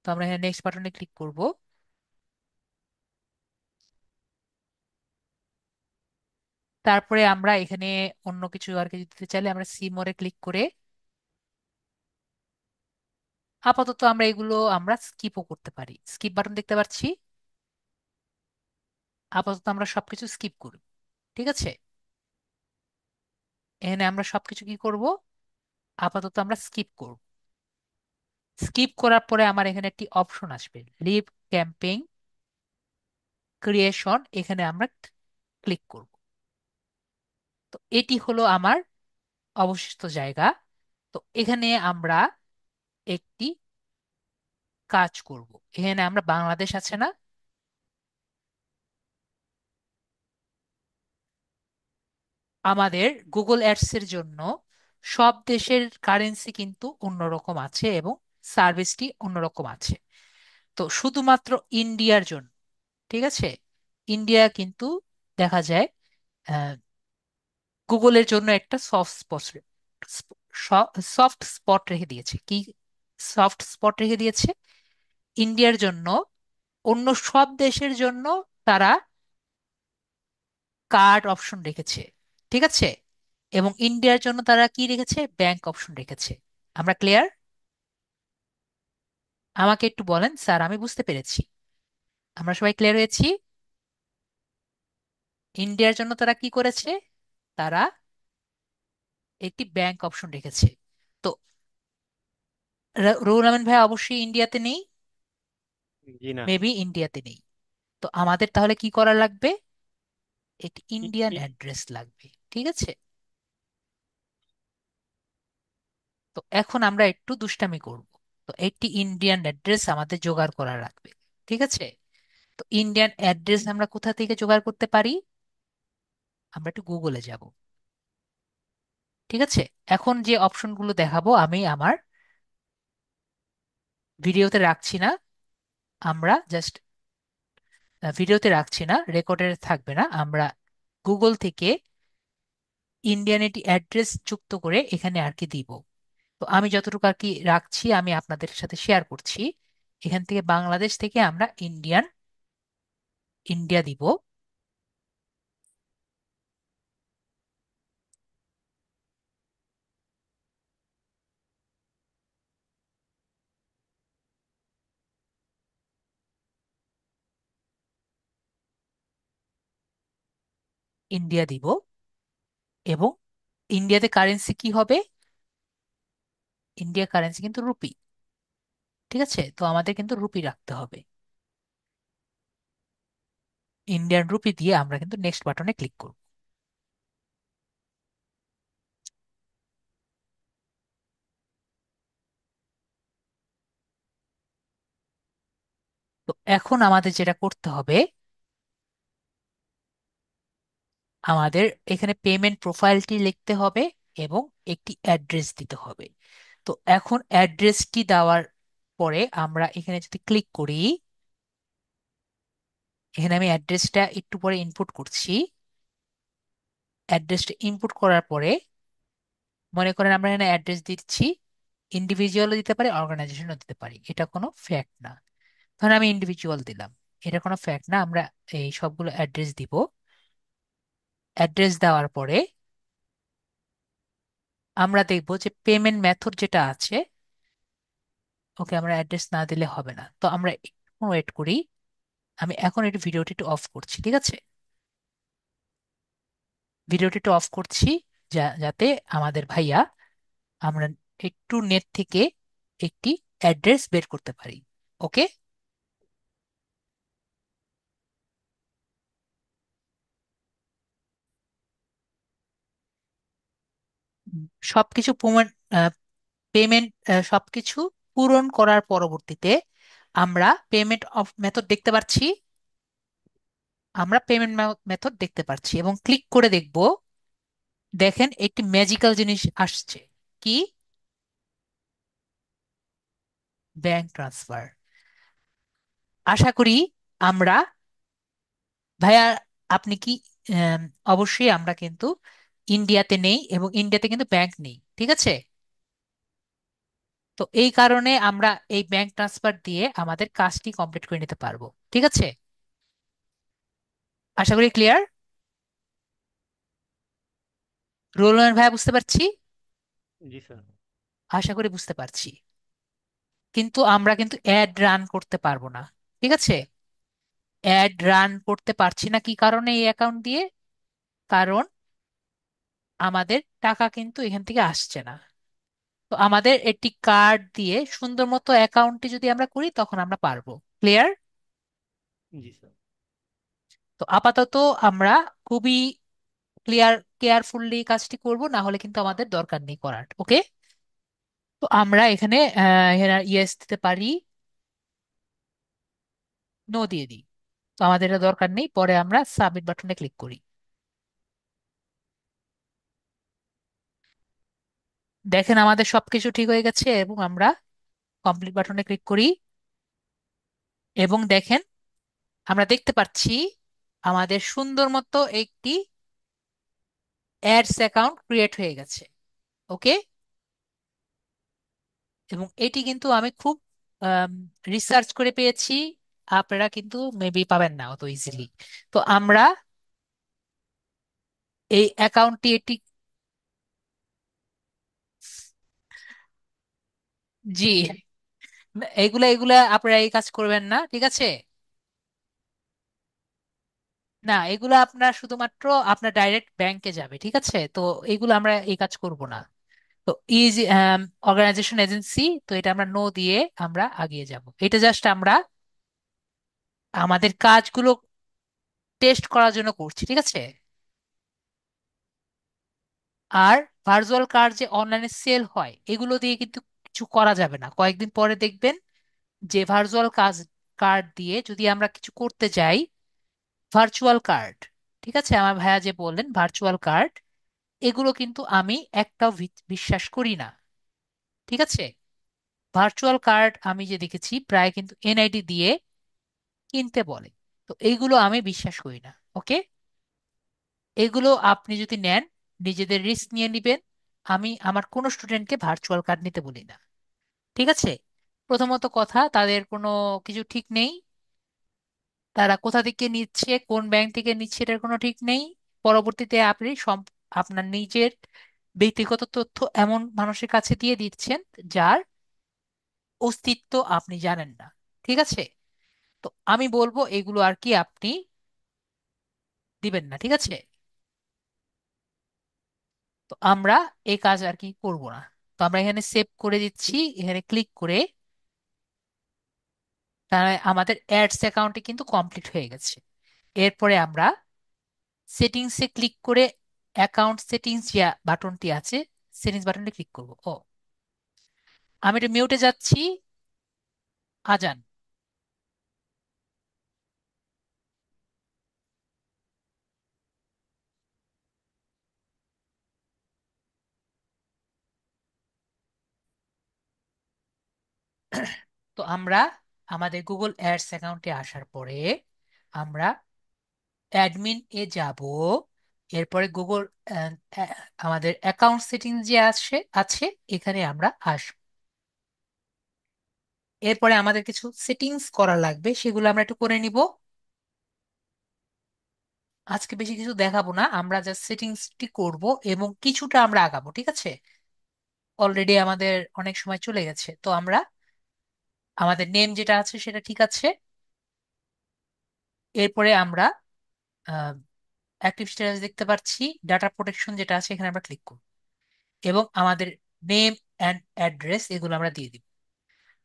S1: তো আমরা এখানে নেক্সট বাটনে ক্লিক করব। তারপরে আমরা এখানে অন্য কিছু আর কিছু দিতে চাইলে আমরা সি মোরে ক্লিক করে আপাতত আমরা এগুলো আমরা স্কিপও করতে পারি, স্কিপ বাটন দেখতে পাচ্ছি। আপাতত আমরা সবকিছু স্কিপ করব, ঠিক আছে? এখানে আমরা সবকিছু কি করব, আপাতত আমরা স্কিপ করব। স্কিপ করার পরে আমার এখানে একটি অপশন আসবে, লিভ ক্যাম্পেইন ক্রিয়েশন, এখানে আমরা ক্লিক করব। তো এটি হলো আমার অবশিষ্ট জায়গা। তো এখানে আমরা একটি কাজ করব। এখানে আমরা বাংলাদেশ আছে না, আমাদের গুগল অ্যাডস এর জন্য সব দেশের কারেন্সি কিন্তু অন্যরকম আছে এবং সার্ভিসটি অন্যরকম আছে। তো শুধুমাত্র ইন্ডিয়ার জন্য, ঠিক আছে, ইন্ডিয়া কিন্তু দেখা যায় গুগলের জন্য একটা সফট স্পট রেখে দিয়েছে। কি সফট স্পট রেখে দিয়েছে? ইন্ডিয়ার জন্য, অন্য সব দেশের জন্য তারা কার্ড অপশন রেখেছে, ঠিক আছে? এবং ইন্ডিয়ার জন্য তারা কি রেখেছে? ব্যাংক অপশন রেখেছে। আমরা ক্লিয়ার? আমাকে একটু বলেন স্যার, আমি বুঝতে পেরেছি। আমরা সবাই ক্লিয়ার হয়েছি? ইন্ডিয়ার জন্য তারা কি করেছে? তারা একটি ব্যাংক অপশন রেখেছে। তো রুহুল আমিন ভাই অবশ্যই ইন্ডিয়াতে নেই,
S2: জি না।
S1: মেবি ইন্ডিয়াতে নেই। তো আমাদের তাহলে কি করা লাগবে? একটি
S2: ই-
S1: ইন্ডিয়ান
S2: ই-
S1: অ্যাড্রেস লাগবে, ঠিক আছে? তো এখন আমরা একটু দুষ্টামি করব। তো একটি ইন্ডিয়ান অ্যাড্রেস আমাদের জোগাড় করা লাগবে, ঠিক আছে? তো ইন্ডিয়ান অ্যাড্রেস আমরা কোথা থেকে জোগাড় করতে পারি? আমরা একটু গুগলে যাব, ঠিক আছে? এখন যে অপশনগুলো দেখাবো আমি আমার ভিডিওতে রাখছি না, আমরা জাস্ট ভিডিওতে রাখছি না, রেকর্ডে থাকবে না, আমরা গুগল থেকে ইন্ডিয়ান একটি অ্যাড্রেস যুক্ত করে এখানে আর কি দিব। তো আমি যতটুকু আর কি রাখছি আমি আপনাদের সাথে শেয়ার করছি। এখান থেকে বাংলাদেশ থেকে আমরা ইন্ডিয়া দিব। ইন্ডিয়া দিব এবং ইন্ডিয়াতে কারেন্সি কি হবে? ইন্ডিয়া কারেন্সি কিন্তু রুপি, ঠিক আছে? তো আমাদের কিন্তু রুপি রাখতে হবে। ইন্ডিয়ান রুপি দিয়ে আমরা কিন্তু নেক্সট বাটনে ক্লিক করব। এখন আমাদের যেটা করতে হবে, আমাদের এখানে পেমেন্ট প্রোফাইলটি লিখতে হবে এবং একটি অ্যাড্রেস দিতে হবে। তো এখন অ্যাড্রেসটি দেওয়ার পরে আমরা এখানে যদি ক্লিক করি, এখানে আমি অ্যাড্রেসটা একটু পরে ইনপুট করছি। অ্যাড্রেসটা ইনপুট করার পরে মনে করেন আমরা এখানে অ্যাড্রেস দিচ্ছি, ইন্ডিভিজুয়ালও দিতে পারি, অর্গানাইজেশনও দিতে পারি, এটা কোনো ফ্যাক্ট না। ধরেন আমি ইন্ডিভিজুয়াল দিলাম, এটা কোনো ফ্যাক্ট না, আমরা এই সবগুলো অ্যাড্রেস দিব। অ্যাড্রেস দেওয়ার পরে আমরা দেখব যে পেমেন্ট মেথড যেটা আছে, ওকে আমরা অ্যাড্রেস না দিলে হবে না, তো আমরা একটু ওয়েট করি। আমি এখন একটু ভিডিওটি একটু অফ করছি, ঠিক আছে? ভিডিওটি একটু অফ করছি, যাতে আমাদের ভাইয়া আমরা একটু নেট থেকে একটি অ্যাড্রেস বের করতে পারি। ওকে। সবকিছু পেমেন্ট সবকিছু পূরণ করার পরবর্তীতে আমরা পেমেন্ট অফ মেথড দেখতে পাচ্ছি। আমরা পেমেন্ট মেথড দেখতে পাচ্ছি এবং ক্লিক করে দেখব। দেখেন একটি ম্যাজিক্যাল জিনিস আসছে। কি? Bank transfer. আশা করি আমরা, ভাইয়া আপনি কি, আম, অবশ্যই আমরা কিন্তু ইন্ডিয়াতে নেই এবং ইন্ডিয়াতে কিন্তু ব্যাংক নেই, ঠিক আছে? তো এই কারণে আমরা এই ব্যাংক ট্রান্সফার দিয়ে আমাদের কাজটি কমপ্লিট করে নিতে পারবো, ঠিক আছে? আশা করি ক্লিয়ার। রোল ভাইয়া বুঝতে পারছি।
S2: জি স্যার।
S1: আশা করি বুঝতে পারছি। কিন্তু আমরা কিন্তু অ্যাড রান করতে পারবো না, ঠিক আছে? অ্যাড রান করতে পারছি না, কি কারণে? এই অ্যাকাউন্ট দিয়ে। কারণ আমাদের টাকা কিন্তু এখান থেকে আসছে না। তো আমাদের একটি কার্ড দিয়ে সুন্দর মতো অ্যাকাউন্টটি যদি আমরা করি তখন আমরা পারবো। ক্লিয়ার?
S2: জি স্যার।
S1: তো আপাতত আমরা খুবই কেয়ারফুললি কাজটি করব, না হলে কিন্তু আমাদের দরকার নেই করার। ওকে। তো আমরা এখানে ইয়েস দিতে পারি, নো দিয়ে দিই। তো আমাদের এটা দরকার নেই, পরে আমরা সাবমিট বাটনে ক্লিক করি। দেখেন আমাদের সবকিছু ঠিক হয়ে গেছে এবং আমরা কমপ্লিট বাটনে ক্লিক করি এবং দেখেন আমরা দেখতে পাচ্ছি আমাদের সুন্দর মতো একটি অ্যাডস অ্যাকাউন্ট ক্রিয়েট হয়ে গেছে। ওকে। এবং এটি কিন্তু আমি খুব রিসার্চ করে পেয়েছি, আপনারা কিন্তু মেবি পাবেন না অত ইজিলি। তো আমরা এই অ্যাকাউন্টটি এটি, জি, এগুলা এগুলা আপনারা এই কাজ করবেন না, ঠিক আছে? না, এগুলা আপনার শুধুমাত্র আপনার ডাইরেক্ট ব্যাংকে যাবে, ঠিক আছে? তো এগুলো আমরা এই কাজ করব না। তো ইজ অর্গানাইজেশন এজেন্সি, তো এটা আমরা নো দিয়ে আমরা আগিয়ে যাব। এটা জাস্ট আমরা আমাদের কাজগুলো টেস্ট করার জন্য করছি, ঠিক আছে? আর ভার্চুয়াল কার্ড যে অনলাইনে সেল হয় এগুলো দিয়ে কিন্তু কিছু করা যাবে না। কয়েকদিন পরে দেখবেন যে ভার্চুয়াল কার্ড দিয়ে যদি আমরা কিছু করতে যাই, ভার্চুয়াল কার্ড, ঠিক আছে, আমার ভাইয়া যে বললেন ভার্চুয়াল কার্ড, এগুলো কিন্তু আমি একটাও বিশ্বাস করি না, ঠিক আছে? ভার্চুয়াল কার্ড আমি যে দেখেছি প্রায় কিন্তু এনআইডি দিয়ে কিনতে বলে। তো এইগুলো আমি বিশ্বাস করি না। ওকে। এগুলো আপনি যদি নেন, নিজেদের রিস্ক নিয়ে নিবেন। আমি আমার কোনো স্টুডেন্টকে ভার্চুয়াল কার্ড নিতে বলি না, ঠিক আছে? প্রথমত কথা, তাদের কোনো কিছু ঠিক নেই, তারা কোথা থেকে নিচ্ছে, কোন ব্যাংক থেকে নিচ্ছে, এটার কোনো ঠিক নেই। পরবর্তীতে আপনি আপনার নিজের ব্যক্তিগত তথ্য এমন মানুষের কাছে দিয়ে দিচ্ছেন যার অস্তিত্ব আপনি জানেন না, ঠিক আছে? তো আমি বলবো এগুলো আর কি আপনি দিবেন না, ঠিক আছে? তো আমরা এই কাজ আর কি করব না। তো আমরা এখানে সেভ করে দিচ্ছি, এখানে ক্লিক করে, তাহলে আমাদের অ্যাডস অ্যাকাউন্টে কিন্তু কমপ্লিট হয়ে গেছে। এরপরে আমরা সেটিংসে ক্লিক করে অ্যাকাউন্ট সেটিংস যে বাটনটি আছে, সেটিংস বাটনে ক্লিক করব। ও, আমি এটা মিউটে যাচ্ছি। আজান। তো আমরা আমাদের গুগল অ্যাডস অ্যাকাউন্টে আসার পরে আমরা অ্যাডমিন এ যাব। এরপরে গুগল আমাদের অ্যাকাউন্ট সেটিং যে আছে আছে এখানে আমরা আসবো। এরপরে আমাদের কিছু সেটিংস করা লাগবে, সেগুলো আমরা একটু করে নিব। আজকে বেশি কিছু দেখাবো না, আমরা জাস্ট সেটিংসটি করব এবং কিছুটা আমরা আগাবো, ঠিক আছে? অলরেডি আমাদের অনেক সময় চলে গেছে। তো আমরা আমাদের নেম যেটা আছে সেটা ঠিক আছে। এরপরে আমরা অ্যাক্টিভ স্ট্যাটাস দেখতে পাচ্ছি, ডাটা প্রোটেকশন যেটা আছে এখানে আমরা ক্লিক করব এবং আমাদের নেম অ্যান্ড অ্যাড্রেস এগুলো আমরা দিয়ে দিব।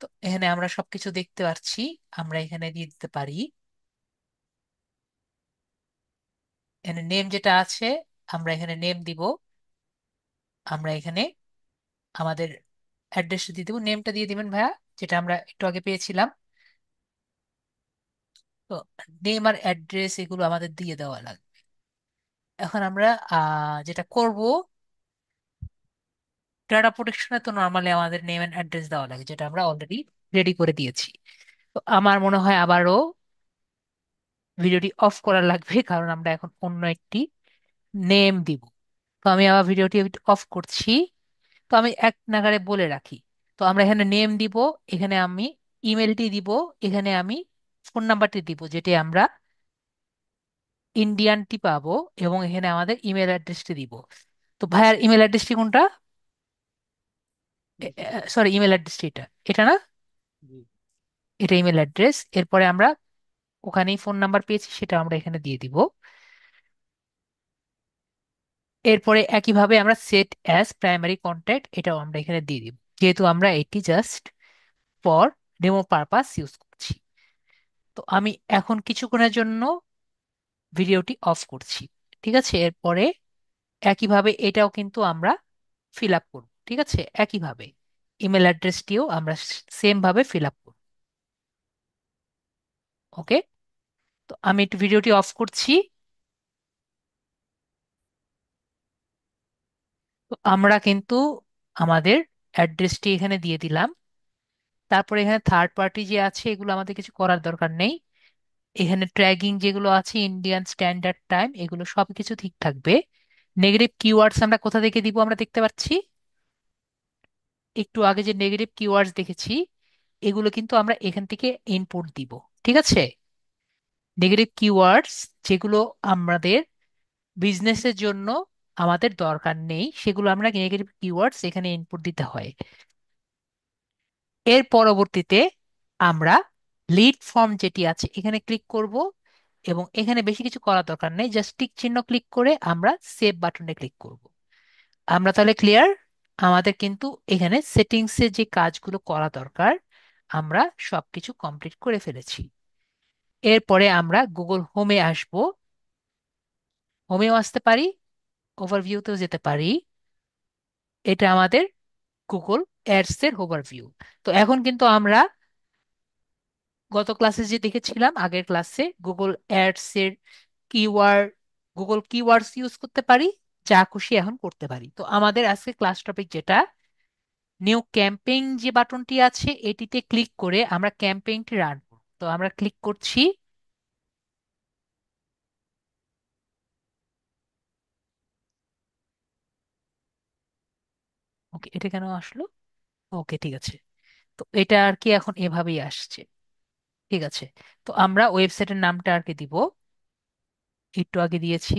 S1: তো এখানে আমরা সবকিছু দেখতে পাচ্ছি, আমরা এখানে দিয়ে দিতে পারি। এখানে নেম যেটা আছে আমরা এখানে নেম দিব। আমরা এখানে আমাদের অ্যাড্রেসটা দিয়ে দেবো, নেমটা দিয়ে দিবেন ভাইয়া, যেটা আমরা একটু আগে পেয়েছিলাম। তো নেম আর অ্যাড্রেস এগুলো আমাদের দিয়ে দেওয়া লাগবে। এখন আমরা যেটা করব, ডাটা প্রোটেকশনে তো নর্মালি আমাদের নেম এন্ড অ্যাড্রেস দেওয়া লাগে, যেটা আমরা অলরেডি রেডি করে দিয়েছি। তো আমার মনে হয় আবারও ভিডিওটি অফ করা লাগবে, কারণ আমরা এখন অন্য একটি নেম দিব। তো আমি আবার ভিডিওটি অফ করছি। তো আমি এক নাগাড়ে বলে রাখি। তো আমরা এখানে নেম দিব, এখানে আমি ইমেলটি দিব, এখানে আমি ফোন নাম্বারটি দিব, যেটি আমরা ইন্ডিয়ানটি পাবো, এবং এখানে আমাদের ইমেল অ্যাড্রেসটি দিব। তো ভাইয়ার ইমেল অ্যাড্রেসটি কোনটা?
S2: জি,
S1: সরি, ইমেল অ্যাড্রেসটি এটা, এটা না?
S2: জি।
S1: এটা ইমেল অ্যাড্রেস। এরপরে আমরা ওখানেই ফোন নাম্বার পেয়েছি, সেটা আমরা এখানে দিয়ে দিব। এরপরে একইভাবে আমরা সেট অ্যাজ প্রাইমারি কন্ট্যাক্ট এটাও আমরা এখানে দিয়ে দিব, যেহেতু আমরা এটি just for demo purpose use করছি। তো আমি এখন কিছুক্ষণের জন্য ভিডিওটি অফ করছি, ঠিক আছে? এরপরে একইভাবে এটাও কিন্তু আমরা ফিল আপ করব, ঠিক আছে? একইভাবে ইমেল অ্যাড্রেসটিও আমরা সেম ভাবে ফিল আপ করব। ওকে, তো আমি একটু ভিডিওটি অফ করছি। তো আমরা কিন্তু আমাদের অ্যাড্রেসটি এখানে দিয়ে দিলাম। তারপরে এখানে থার্ড পার্টি যে আছে এগুলো আমাদের কিছু করার দরকার নেই। এখানে ট্র্যাকিং যেগুলো আছে, ইন্ডিয়ান স্ট্যান্ডার্ড টাইম, এগুলো সবকিছু ঠিক থাকবে। নেগেটিভ কিওয়ার্ডস আমরা কোথা থেকে দিব আমরা দেখতে পাচ্ছি, একটু আগে যে নেগেটিভ কিওয়ার্ডস দেখেছি এগুলো কিন্তু আমরা এখান থেকে ইনপুট দিব, ঠিক আছে? নেগেটিভ কিওয়ার্ডস যেগুলো আমাদের বিজনেসের জন্য আমাদের দরকার নেই, সেগুলো আমরা নেগেটিভ কিওয়ার্ডস এখানে ইনপুট দিতে হয়। এর পরবর্তীতে আমরা লিড ফর্ম যেটি আছে এখানে ক্লিক করব, এবং এখানে বেশি কিছু করার দরকার নেই, জাস্ট টিক চিহ্ন ক্লিক করে আমরা সেভ বাটনে ক্লিক করব। আমরা তাহলে ক্লিয়ার। আমাদের কিন্তু এখানে সেটিংসে যে কাজগুলো করা দরকার আমরা সবকিছু কমপ্লিট করে ফেলেছি। এরপরে আমরা গুগল হোমে আসব। হোমেও আসতে পারি, ওভারভিউতেও যেতে পারি। এটা আমাদের গুগল অ্যাডস এর ওভারভিউ। তো এখন কিন্তু আমরা গত ক্লাসে যে দেখেছিলাম, আগের ক্লাসে গুগল অ্যাডস এর কিওয়ার্ড, গুগল কিওয়ার্ডস ইউজ করতে পারি, যা খুশি এখন করতে পারি। তো আমাদের আজকে ক্লাস টপিক যেটা নিউ ক্যাম্পেইন যে বাটনটি আছে এটিতে ক্লিক করে আমরা ক্যাম্পেইনটি রান করব। তো আমরা ক্লিক করছি। ওকে, এটা কেন আসলো? ওকে, ঠিক আছে। তো এটা আর কি এখন এভাবেই আসছে, ঠিক আছে? তো আমরা ওয়েবসাইটের নামটা আর কি দিব, একটু আগে দিয়েছি।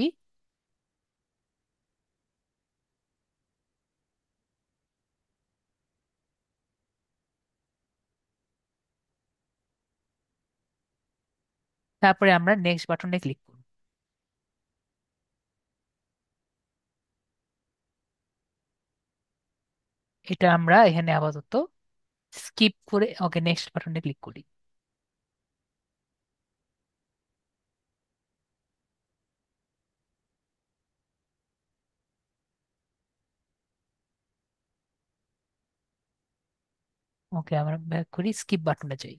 S1: তারপরে আমরা নেক্সট বাটনে ক্লিক করব। এটা আমরা এখানে আপাতত স্কিপ করে ওকে নেক্সট বাটনে ক্লিক করি। ওকে, আমরা ব্যাক করি, স্কিপ বাটনে যাই।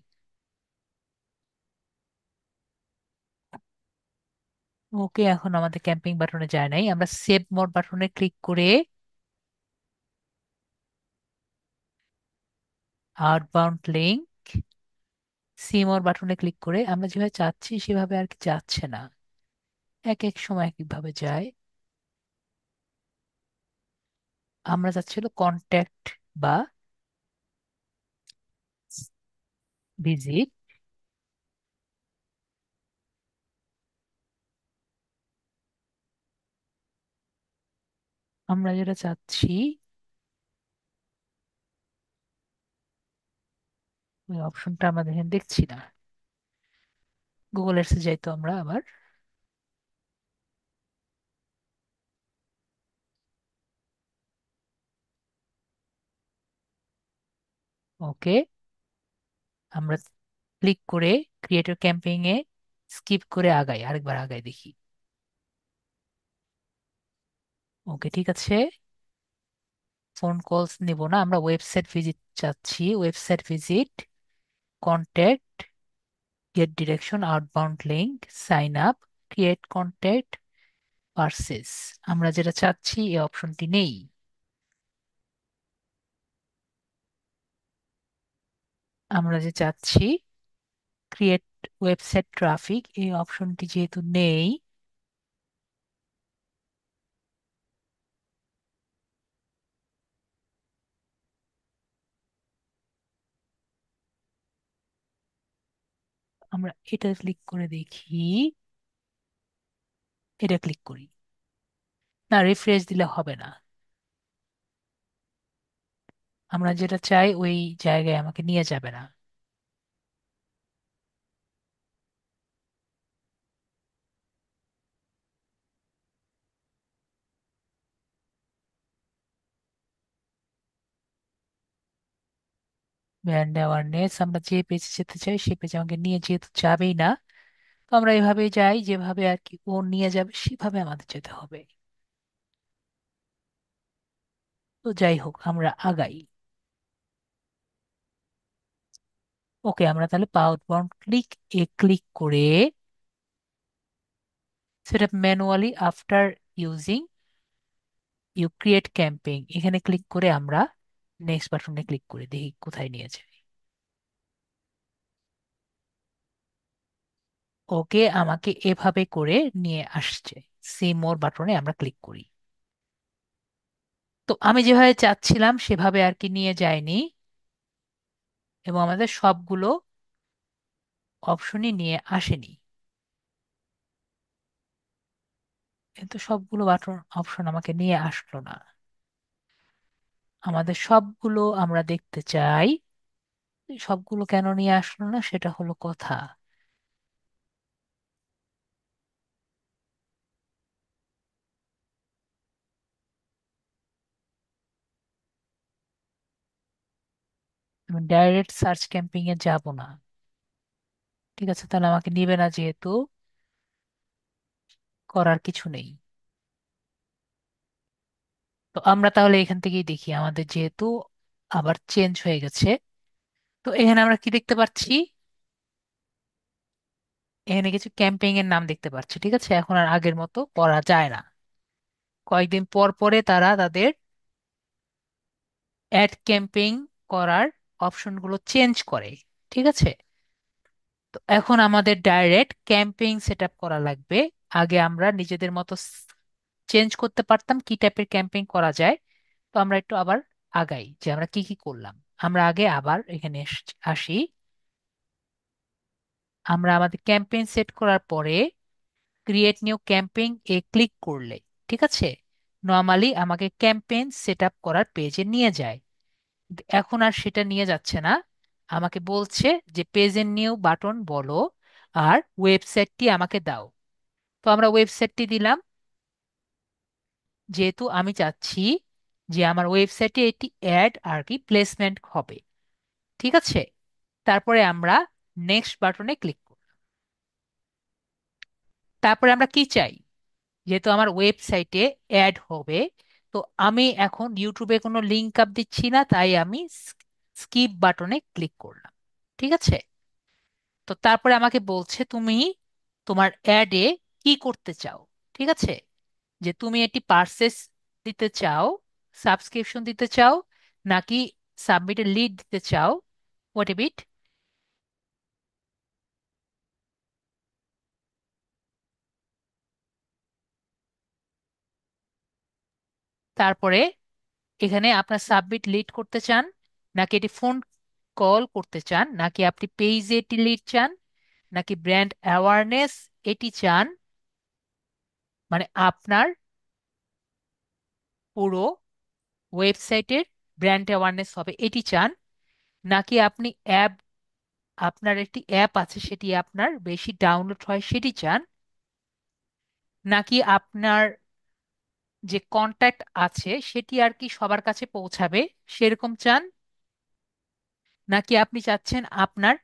S1: ওকে, এখন আমাদের ক্যাম্পিং বাটনে যায় নাই, আমরা সেভ মোড বাটনে ক্লিক করে আউটবাউন্ড লিঙ্ক, সি মোর বাটনে ক্লিক করে আমরা যেভাবে চাচ্ছি সেভাবে আর কি যাচ্ছে না, এক এক সময় এক একভাবে যায়। আমরা চাচ্ছিল কন্ট্যাক্ট বা ভিজিট, আমরা যেটা চাচ্ছি ওই অপশনটা আমাদের এখানে দেখছি না। গুগল এডসে যাই তো আমরা আবার। ওকে, আমরা ক্লিক করে ক্রিয়েটর ক্যাম্পেইন এ স্কিপ করে আগাই, আরেকবার আগাই দেখি। ওকে, ঠিক আছে। ফোন কলস নিব না, আমরা ওয়েবসাইট ভিজিট চাচ্ছি। Website visit, contact, get direction, outbound link, sign up, create contact, purchase. আমরা যেটা চাচ্ছি এই অপশনটি নেই। আমরা যে চাচ্ছি ক্রিয়েট ওয়েবসাইট ট্রাফিক, এই অপশনটি যেহেতু নেই, আমরা এটা ক্লিক করে দেখি। এটা ক্লিক করি, না রিফ্রেশ দিলে হবে না। আমরা যেটা চাই ওই জায়গায় আমাকে নিয়ে যাবে না। ব্র্যান্ড অ্যাওয়ারনেস, আমরা যে পেজে যেতে চাই সেই পেজে আমাকে নিয়ে যেহেতু যাবেই না, তো আমরা এভাবে যাই যেভাবে আর কি ও নিয়ে যাবে সেভাবে আমাদের যেতে হবে। তো যাই হোক, আমরা আগাই। ওকে, আমরা তাহলে পাওয়ার বাউন্ড ক্লিক এ ক্লিক করে set up manually after using you create campaign, এখানে ক্লিক করে আমরা নেক্সট বাটনে ক্লিক করে দেখি কোথায় নিয়ে যায়। ওকে, আমাকে এভাবে করে নিয়ে আসছে। সি মোর বাটনে আমরা ক্লিক করি। তো আমি যেভাবে চাচ্ছিলাম সেভাবে আর কি নিয়ে যায়নি, এবং আমাদের সবগুলো অপশনই নিয়ে আসেনি। কিন্তু সবগুলো বাটন অপশন আমাকে নিয়ে আসলো না। আমাদের সবগুলো আমরা দেখতে চাই, সবগুলো কেন নিয়ে আসলো না সেটা হলো কথা। আমি ডাইরেক্ট সার্চ ক্যাম্পিং এ যাব না। ঠিক আছে, তাহলে আমাকে নিবে না যেহেতু, করার কিছু নেই। তো আমরা তাহলে এখান থেকেই দেখি আমাদের যেহেতু আবার চেঞ্জ হয়ে গেছে। তো এখানে আমরা কি দেখতে পাচ্ছি, এখানে কিছু ক্যাম্পেইন এর নাম দেখতে পাচ্ছি। ঠিক আছে, এখন আর আগের মতো করা যায় না। কয়েকদিন পর পরে তারা তাদের অ্যাড ক্যাম্পেইন করার অপশনগুলো চেঞ্জ করে। ঠিক আছে, তো এখন আমাদের ডাইরেক্ট ক্যাম্পেইন সেট আপ করা লাগবে। আগে আমরা নিজেদের মতো চেঞ্জ করতে পারতাম কি টাইপের ক্যাম্পেইন করা যায়। তো আমরা একটু আবার আগাই যে আমরা কি কি করলাম। আমরা আগে আবার এখানে আসি। আমরা আমাদের ক্যাম্পেইন সেট করার পরে ক্রিয়েট নিউ ক্যাম্পেইন এ ক্লিক করলে, ঠিক আছে, নর্মালি আমাকে ক্যাম্পেইন সেট আপ করার পেজে নিয়ে যায়। কিন্তু এখন আর সেটা নিয়ে যাচ্ছে না, আমাকে বলছে যে পেজের নিউ বাটন বলো আর ওয়েবসাইটটি আমাকে দাও। তো আমরা ওয়েবসাইটটি দিলাম, যেহেতু আমি চাচ্ছি যে আমার ওয়েবসাইটে একটি অ্যাড আর কি প্লেসমেন্ট হবে। ঠিক আছে, তারপরে আমরা নেক্সট বাটনে ক্লিক করব। তারপরে আমরা কি চাই, যেহেতু আমার ওয়েবসাইটে অ্যাড হবে, তো আমি এখন ইউটিউবে কোনো লিঙ্ক আপ দিচ্ছি না, তাই আমি স্কিপ বাটনে ক্লিক করলাম। ঠিক আছে, তো তারপরে আমাকে বলছে তুমি তোমার অ্যাডে কি করতে চাও। ঠিক আছে, যে তুমি এটি পারচেস দিতে চাও, সাবস্ক্রিপশন দিতে চাও, নাকি সাবমিটের লিড দিতে চাও, হোয়াট এ বিট। তারপরে এখানে আপনার সাবমিট লিড করতে চান, নাকি এটি ফোন কল করতে চান, নাকি আপনি পেজে এটি লিড চান, নাকি ব্র্যান্ড অ্যাওয়ারনেস এটি চান, মানে আপনার পুরো ওয়েবসাইটের ব্র্যান্ড অ্যাওয়ারনেস হবে এটি চান, নাকি আপনি অ্যাপ, আপনার একটি অ্যাপ আছে সেটি আপনার বেশি ডাউনলোড হয় সেটি চান, নাকি আপনার যে কন্ট্যাক্ট আছে সেটি আর কি সবার কাছে পৌঁছাবে সেরকম চান, নাকি আপনি চাচ্ছেন আপনার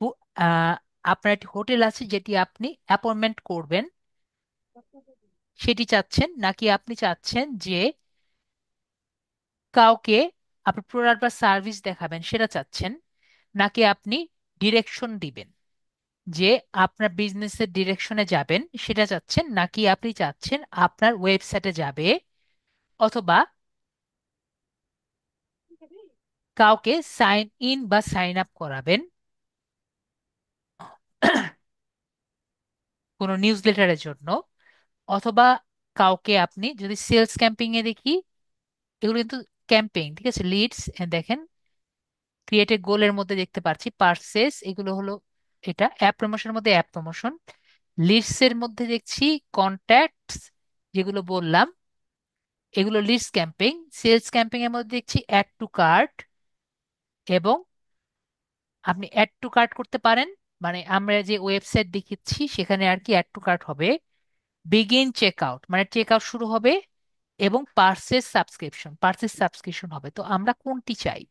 S1: হু- আহ, আপনার একটি হোটেল আছে যেটি আপনি অ্যাপয়েন্টমেন্ট করবেন সেটি চাচ্ছেন, নাকি আপনি চাচ্ছেন যে কাউকে আপনি প্রোডাক্ট বা সার্ভিস দেখাবেন সেটা চাচ্ছেন, নাকি আপনি ডিরেকশন দিবেন যে আপনার বিজনেসের ডিরেকশনে যাবেন সেটা চাচ্ছেন, নাকি আপনি চাচ্ছেন আপনার ওয়েবসাইটে যাবে, অথবা কাউকে সাইন ইন বা সাইন আপ করাবেন কোনো নিউজ লেটারের জন্য, অথবা কাউকে আপনি যদি সেলস ক্যাম্পেইন এ দেখি, এগুলো কিন্তু ক্যাম্পেইন, ঠিক আছে, লিডস দেখেন ক্রিয়েটেড গোলের মধ্যে দেখতে পাচ্ছি পারচেস, এগুলো হলো এটা অ্যাপ প্রমোশনের মধ্যে অ্যাপ প্রমোশন। লিডস এর মধ্যে দেখছি কন্ট্যাক্টস, যেগুলো বললাম এগুলো লিডস ক্যাম্পেইন। সেলস ক্যাম্পেইন এর মধ্যে দেখছি অ্যাড টু কার্ট, এবং আপনি অ্যাড টু কার্ট করতে পারেন, মানে আমরা যে ওয়েবসাইট দেখিচ্ছি সেখানে আর কি অ্যাড টু কার্ট হবে, বিগিন চেক আউট মানে চেক আউট শুরু হবে, এবং পার্সেস সাবস্ক্রিপশন হবে। তো আমরা কোনটি চাই?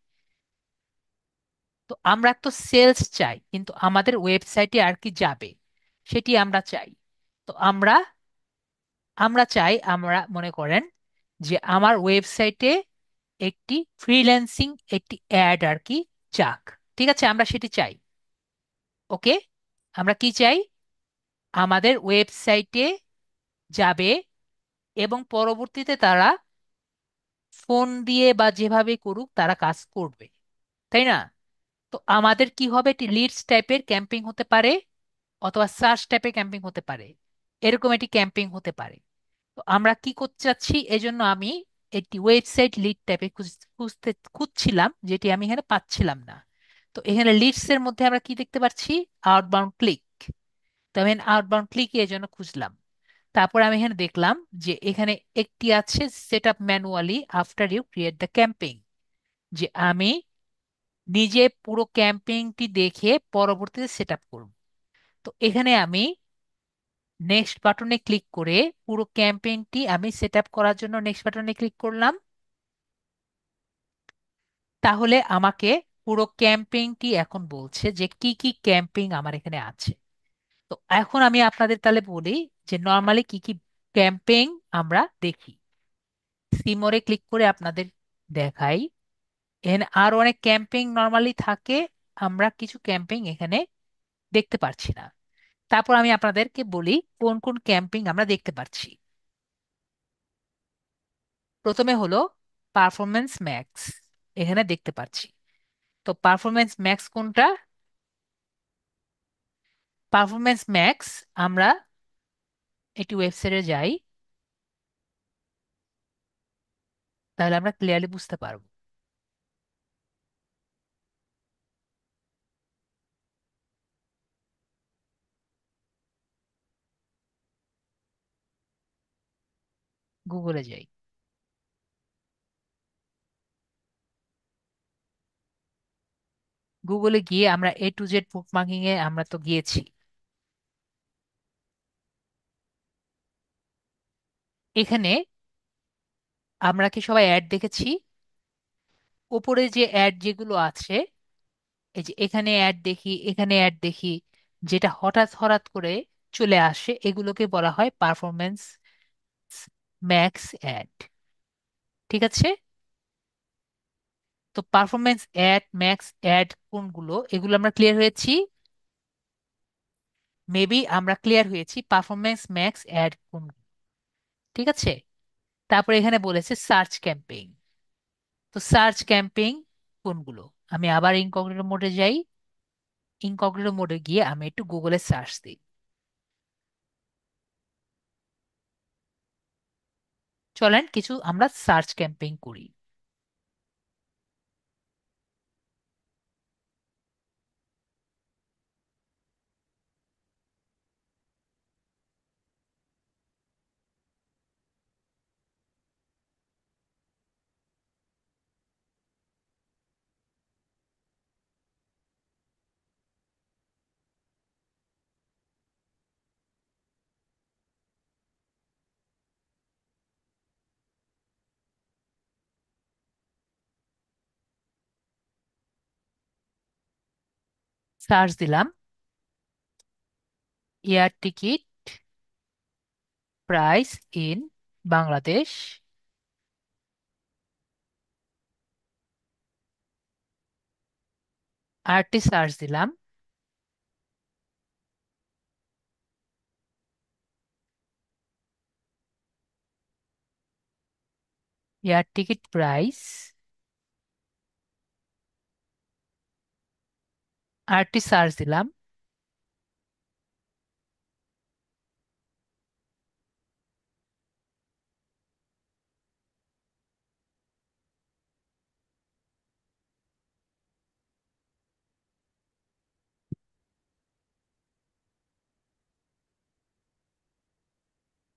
S1: তো আমরা তো সেলস চাই কিন্তু আমাদের ওয়েবসাইটে আর কি যাবে সেটি আমরা চাই। তো আমরা আমরা চাই, আমরা মনে করেন যে আমার ওয়েবসাইটে একটি ফ্রিল্যান্সিং একটি অ্যাড আর কি যাক, ঠিক আছে, আমরা সেটি চাই। ওকে, আমরা কি চাই? আমাদের ওয়েবসাইটে যাবে এবং পরবর্তীতে তারা ফোন দিয়ে বা যেভাবে করুক তারা কাজ করবে, তাই না? তো আমাদের কি হবে, একটি লিডস টাইপের ক্যাম্পিং হতে পারে, অথবা সার্চ টাইপের ক্যাম্পিং হতে পারে, এরকম একটি ক্যাম্পিং হতে পারে। তো আমরা কি করতে চাচ্ছি, এজন্য আমি একটি ওয়েবসাইট লিড টাইপের খুঁজছিলাম, যেটি আমি এখানে পাচ্ছিলাম না। তো এখানে লিডস এর মধ্যে আমরা কি দেখতে পাচ্ছি, আউটবাউন্ড ক্লিক। তো আমি আউটবাউন্ড ক্লিক এর জন্য খুঁজলাম। তারপর আমি এখানে দেখলাম যে এখানে একটি আছে set up manually after you create the campaign, যে আমি নিজে পুরো ক্যাম্পেইনটি দেখে পরবর্তীতে সেট আপ করব। তো এখানে আমি নেক্সট বাটনে ক্লিক করে পুরো ক্যাম্পেইনটি আমি সেট আপ করার জন্য নেক্সট বাটনে ক্লিক করলাম। তাহলে আমাকে পুরো ক্যাম্পেইনটি এখন বলছে যে কি কি ক্যাম্পেইন আমার এখানে আছে। তো এখন আমি আপনাদের তাহলে বলি যে নর্মালি কি কি ক্যাম্পেইন আমরা দেখি। সিমোরে ক্লিক করে আপনাদের দেখাই, এখানে আরো অনেক ক্যাম্পেইন নর্মালি থাকে, আমরা কিছু ক্যাম্পেইন এখানে দেখতে পারছি না। তারপর আমি আপনাদেরকে বলি কোন কোন ক্যাম্পিং আমরা দেখতে পাচ্ছি। প্রথমে হলো পারফরমেন্স ম্যাক্স, এখানে দেখতে পাচ্ছি। তো পারফরমেন্স ম্যাক্স কোনটা? পারফরমেন্স ম্যাক্স, আমরা একটি ওয়েবসাইটে যাই, তাহলে আমরা ক্লিয়ারলি বুঝতে পারবো। গুগলে যাই, গুগলে গিয়ে আমরা A to Z বুকমার্কিং এ আমরা তো গিয়েছি। এখানে আমরা কি সবাই অ্যাড দেখেছি? উপরে যে অ্যাড যেগুলো আছে, এই যে এখানে অ্যাড দেখি, এখানে অ্যাড দেখি, যেটা হঠাৎ হঠাৎ করে চলে আসে এগুলোকে বলা হয় পারফরমেন্স ম্যাক্স অ্যাড, ঠিক আছে? তো পারফরমেন্স অ্যাড ম্যাক্স অ্যাড কোনগুলো, এগুলো আমরা ক্লিয়ার হয়েছি। মেবি আমরা ক্লিয়ার হয়েছি পারফরমেন্স ম্যাক্স অ্যাড কোনগুলো, ঠিক আছে। তারপরে এখানে বলেছে সার্চ ক্যাম্পেইন, তো সার্চ ক্যাম্পেইন কোনগুলো? আমি আবার ইনকগনিটো মোডে যাই। ইনকগনিটো মোডে গিয়ে আমি একটু গুগলে সার্চ দিই। চলেন কিছু আমরা সার্চ ক্যাম্পেইন করি। সার্চ দিলাম air ticket price in Bangladesh. আরটি সার্চ দিলাম এয়ার টিকিট প্রাইস। আরটি সার্চ দিলাম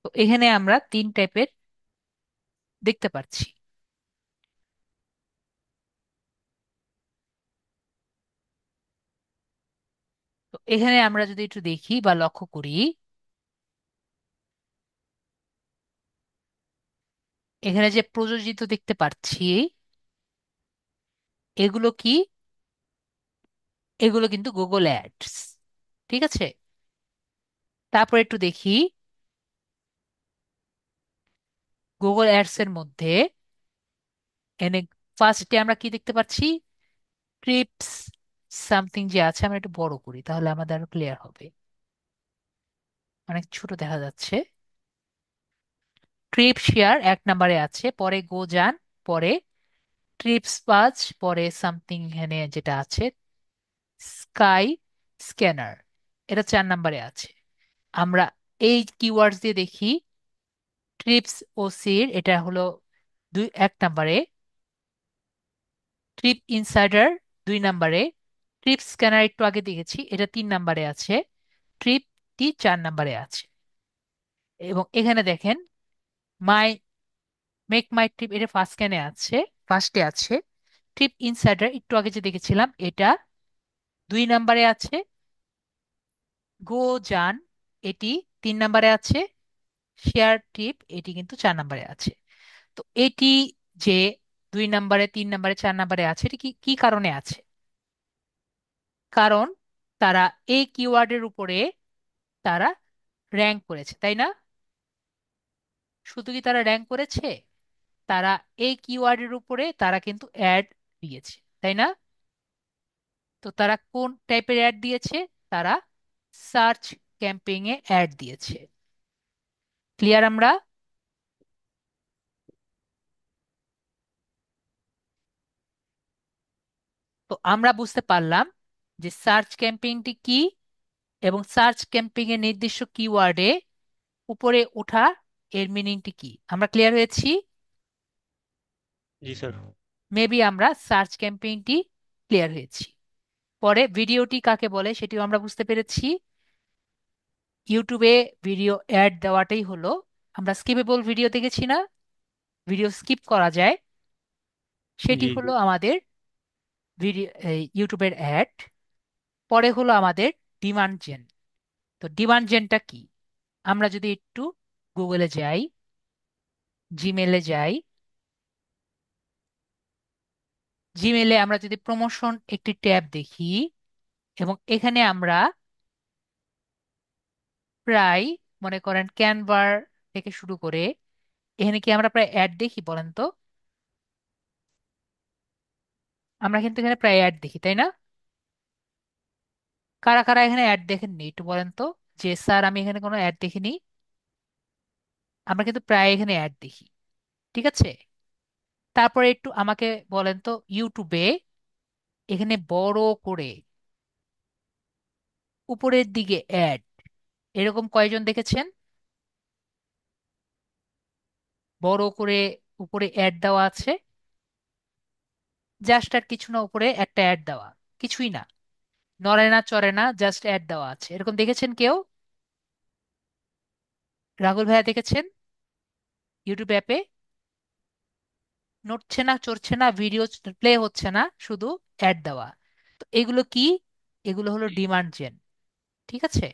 S1: তো এখানে আমরা তিন টাইপের দেখতে পাচ্ছি। তো এখানে আমরা যদি একটু দেখি বা লক্ষ্য করি, এখানে যে প্রযোজিত দেখতে পাচ্ছি এগুলো কি? এগুলো কিন্তু গুগল অ্যাডস। ঠিক আছে, তারপর একটু দেখি গুগল অ্যাডস এর মধ্যে এনে ফার্স্টে আমরা কি দেখতে পাচ্ছি? ট্রিপস সামথিং যে আছে, আমরা একটু বড় করি তাহলে আমাদের আরো ক্লিয়ার হবে। অনেক ছোট দেখা যাচ্ছে। ট্রিপ শেয়ার এক নম্বরে আছে, পরে গোজান, পরে ট্রিপস পাজ, পরে সামথিং এখানে যেটা আছে স্কাই স্ক্যানার, এটা 4 নম্বরে আছে। আমরা এই কিওয়ার্ডস দিয়ে দেখি। ট্রিপস ও সির এটা হলো 1 নম্বরে, ট্রিপ ইনসাইডার 2 নম্বরে, ট্রিপ স্ক্যানার একটু আগে দেখেছি এটা 3 নম্বরে আছে, ট্রিপটি 4 নম্বরে আছে। এবং এখানে দেখেন মাই মেক মাই ট্রিপ এটা ফার্স্টে আছে। ট্রিপ ইনসাইডার একটু আগে যে দেখেছিলাম এটা 2 নম্বরে আছে। গো জান এটি 3 নম্বরে আছে। শেয়ার ট্রিপ এটি কিন্তু 4 নম্বরে আছে। তো এটি যে 2 নম্বরে, 3 নম্বরে, 4 নম্বরে আছে, এটি কি কি কারণে আছে? কারণ তারা এই কিওয়ার্ডের উপরে তারা র্যাঙ্ক করেছে, তাই না? শুধু কি তারা র্যাঙ্ক করেছে? তারা এই কিওয়ার্ডের উপরে তারা কিন্তু অ্যাড দিয়েছে, তাই না? তো তারা কোন টাইপের অ্যাড দিয়েছে? তারা সার্চ ক্যাম্পেইন এ অ্যাড দিয়েছে। ক্লিয়ার আমরা? তো আমরা বুঝতে পারলাম যে সার্চ ক্যাম্পেইনটি কি এবং সার্চ ক্যাম্পেইন এর নির্দিষ্ট কিওয়ার্ডে উপরে ওঠা এর মিনিংটি কি। আমরা ক্লিয়ার হয়েছি?
S2: জি স্যার।
S1: মেবি আমরা সার্চ ক্যাম্পেইনটি ক্লিয়ার হয়েছি। পরে ভিডিওটি কাকে বলে সেটিও আমরা বুঝতে পেরেছি। ইউটিউবে ভিডিও অ্যাড দেওয়াটাই হলো, আমরা স্কিপেবল ভিডিও দেখেছি না, ভিডিও স্কিপ করা যায়, সেটি
S2: জি জি।
S1: হলো আমাদের ভিডিও ইউটিউবের অ্যাড। পরে হলো আমাদের ডিমান্ড জেন। তো ডিমান্ড জেনটা কি? আমরা যদি একটু গুগলে যাই, জিমেলে যাই, জিমেলে আমরা যদি প্রমোশন একটি ট্যাব দেখি এবং এখানে আমরা প্রায় মনে করেন ক্যানভার থেকে শুরু করে এখানে কি আমরা প্রায় অ্যাড দেখি বলেন তো? আমরা কিন্তু এখানে প্রায় অ্যাড দেখি, তাই না? কারা কারা এখানে অ্যাড দেখেননি একটু বলেন তো, যে স্যার আমি এখানে কোনো অ্যাড দেখিনি। আমরা কিন্তু প্রায় এখানে অ্যাড দেখি। ঠিক আছে, তারপরে একটু আমাকে বলেন তো ইউটিউবে এখানে বড় করে উপরের দিকে অ্যাড, এরকম কয়জন দেখেছেন? বড় করে উপরে অ্যাড দেওয়া আছে, জাস্ট আর কিছু না, উপরে একটা অ্যাড দেওয়া, কিছুই না, নড়ে না চড়ে না, জাস্ট অ্যাড দেওয়া আছে, এরকম দেখেছেন কেউ? রাহুল ভাইয়া দেখেছেন? ইউটিউব অ্যাপে নড়ছে না চড়ছে না, ভিডিও প্লে হচ্ছে না, শুধু অ্যাড দেওয়া। তো এগুলো কি? এগুলো হলো ডিমান্ড জেন। ঠিক আছে?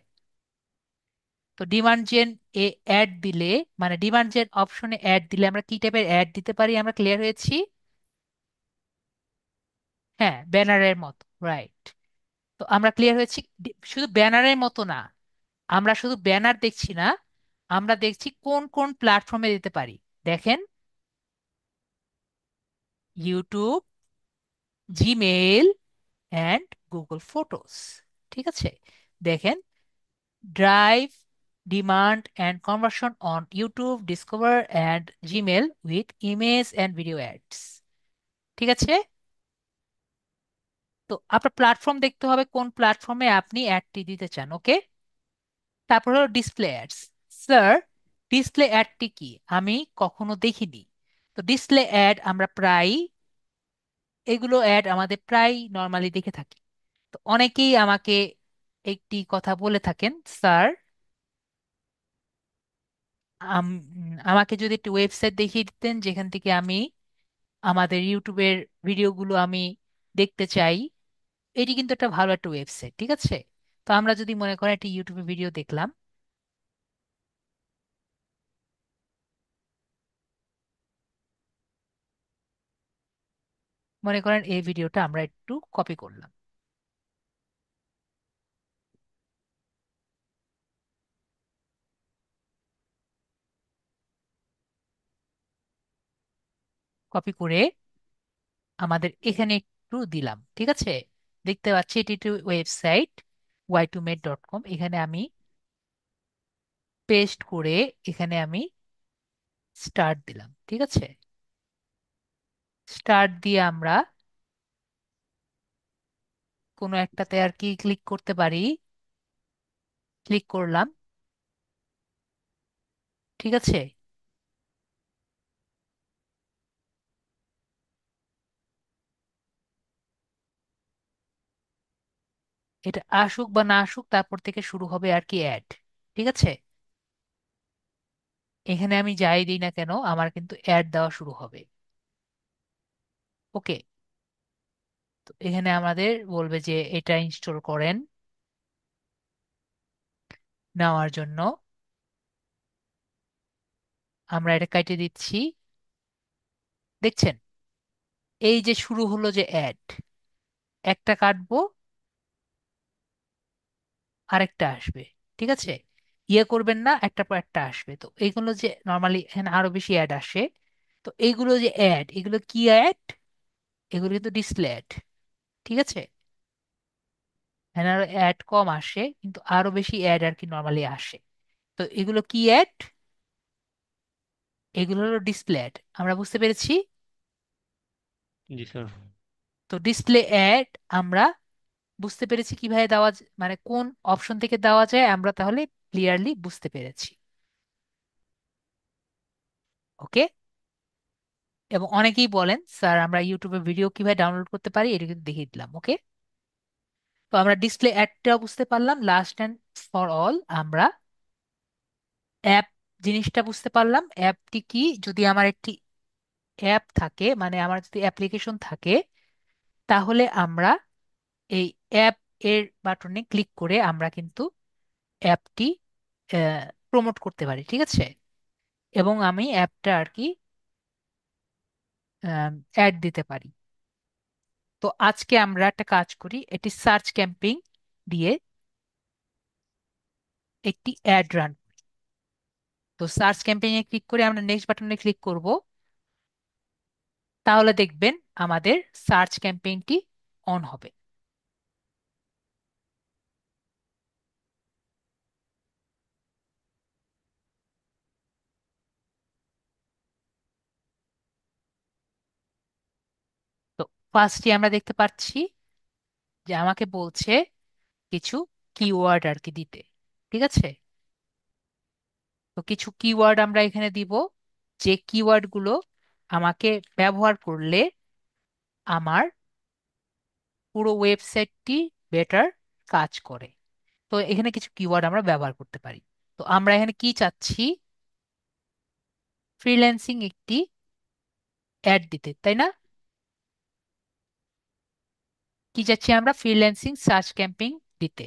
S1: তো ডিমান্ড জেন এ অ্যাড দিলে, মানে ডিমান্ড জেন অপশনে অ্যাড দিলে আমরা কি টাইপের অ্যাড দিতে পারি, আমরা ক্লিয়ার হয়েছি? হ্যাঁ, ব্যানারের মতো, রাইট। তো আমরা ক্লিয়ার হয়েছি। শুধু ব্যানারের মতো না, আমরা শুধু ব্যানার দেখছি না, আমরা দেখছি কোন কোন প্ল্যাটফর্মে দিতে পারি। দেখেন, YouTube, Gmail and Google photos. ঠিক আছে? দেখেন, drive demand and conversion on YouTube, discover and Gmail with image and video ads. ঠিক আছে? তো আপনার প্ল্যাটফর্ম দেখতে হবে কোন প্ল্যাটফর্মে আপনি অ্যাডটি দিতে চান। ওকে? তারপর হলো ডিসপ্লে অ্যাডস। স্যার, ডিসপ্লে অ্যাডটি কি? আমি কখনো দেখিনি। তো ডিসপ্লে অ্যাড আমরা প্রায়, এগুলো অ্যাড আমাদের প্রায় নর্মালি দেখে থাকি। তো অনেকেই আমাকে একটি কথা বলে থাকেন, স্যার আমাকে যদি একটি ওয়েবসাইট দেখিয়ে দিতেন যেখান থেকে আমি আমাদের ইউটিউবের ভিডিওগুলো আমি দেখতে চাই। এটি কিন্তু একটা ভালো একটা ওয়েবসাইট, ঠিক আছে? তো আমরা যদি মনে করেন একটা ইউটিউবে ভিডিও দেখলাম, মনে করেন এই ভিডিওটা আমরা একটু কপি করলাম, কপি করে আমাদের এখানে একটু দিলাম, ঠিক আছে? দেখতে পাচ্ছি এটি একটি ওয়েবসাইট, y2mate.com। এখানে আমি পেস্ট করে এখানে আমি স্টার্ট দিলাম, ঠিক আছে? স্টার্ট দিয়ে আমরা কোনো একটাতে আর কি ক্লিক করতে পারি। ক্লিক করলাম, ঠিক আছে? এটা আসুক বা না আসুক, তারপর থেকে শুরু হবে আর কি অ্যাড। ঠিক আছে? এখানে আমি যাই দিই না কেন, আমার কিন্তু অ্যাড দেওয়া শুরু হবে। ওকে? তো এখানে আমাদের বলবে যে এটা ইনস্টল করেন। নেওয়ার জন্য আমরা এটা কেটে দিচ্ছি। দেখছেন, এই যে শুরু হলো যে অ্যাড, একটা কাটবো, আরেকটা আসবে। ঠিক আছে? ইয়ে করবেন না, একটা পর একটা আসবে। তো এইগুলো যে নর্মালি এখানে আরো বেশি অ্যাড আসে। তো এইগুলো যে অ্যাড, এগুলো কি অ্যাড? এগুলো কিন্তু ডিসপ্লে অ্যাড। ঠিক আছে? এখানে আরো অ্যাড কম আসে, কিন্তু আরো বেশি অ্যাড আর কি নর্মালি আসে। তো এগুলো কি অ্যাড? এগুলো হলো ডিসপ্লে অ্যাড। আমরা বুঝতে পেরেছি?
S2: জি স্যার।
S1: তো ডিসপ্লে অ্যাড আমরা বুঝতে পেরেছি কিভাবে দেওয়া মানে কোন অপশন থেকে দেওয়া যায়, আমরা তাহলে ক্লিয়ারলি বুঝতে পেরেছি। ওকে? এবং অনেকেই বলেন, স্যার আমরা ইউটিউবে ভিডিও কিভাবে ডাউনলোড করতে পারি, এটা কিন্তু দেখিয়ে দিলাম। ওকে? তো আমরা ডিসপ্লে অ্যাডটাও বুঝতে পারলাম। লাস্ট অ্যান্ড ফর অল, আমরা অ্যাপ জিনিসটা বুঝতে পারলাম। অ্যাপটি কি? যদি আমার একটি অ্যাপ থাকে, মানে আমার যদি অ্যাপ্লিকেশন থাকে, তাহলে আমরা এই অ্যাপ এর বাটনে ক্লিক করে আমরা কিন্তু অ্যাপটি প্রমোট করতে পারি। ঠিক আছে? এবং আমি অ্যাপটা আর কি অ্যাড দিতে পারি। তো আজকে আমরা একটা কাজ করি, এটি সার্চ ক্যাম্পিং দিয়ে একটি অ্যাড রান। তো সার্চ ক্যাম্পেইন এ ক্লিক করে আমরা নেক্সট বাটনে ক্লিক করব। তাহলে দেখবেন আমাদের সার্চ ক্যাম্পেইনটি অন হবে। তো ফার্স্টে আমরা দেখতে পাচ্ছি যে আমাকে বলছে কিছু কিওয়ার্ড আর কি দিতে। ঠিক আছে, তো কিছু কিওয়ার্ড আমরা এখানে দিব, যে কিওয়ার্ড গুলো আমাকে ব্যবহার করলে আমার পুরো ওয়েবসাইটটি বেটার কাজ করে। তো এখানে কিছু কিওয়ার্ড আমরা ব্যবহার করতে পারি। তো আমরা এখানে কি চাচ্ছি, ফ্রিল্যান্সিং একটি অ্যাড দিতে, তাই না? কি চাচ্ছি আমরা, ফ্রিল্যান্সিং সার্চ ক্যাম্পিং দিতে।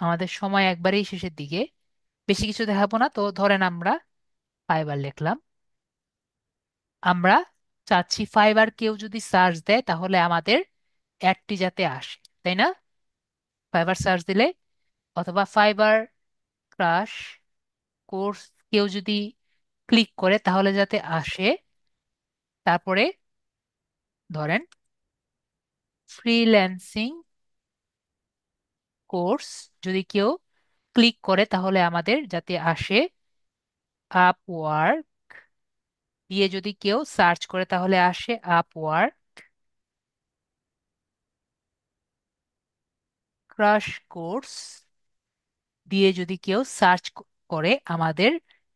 S1: আমাদের সময় একবারেই শেষের দিকে, বেশি কিছু দেখাবো না, তো ধরেন আমরা ফাইবার লিখলাম। আমরা চাচ্ছি ফাইবার কেউ যদি সার্চ দেয় তাহলে আমাদের অ্যাডটি যাতে আসে, তাই না? ফাইবার সার্চ দিলে, অথবা ফাইবার ক্রাশ কোর্স কেউ যদি ক্লিক করে তাহলে যাতে আসে। তারপরে ধরেন ফ্রিল্যান্সিং কোর্স যদি কেউ ক্লিক করে তাহলে আমাদের যাতে আসে আপওয়ার্ক, দিয়ে যদি কেউ সার্চ করে তাহলে আসে আপওয়ার্ক, ক্রাশ কোর্স দিয়ে যদি কেউ সার্চ করে আমাদের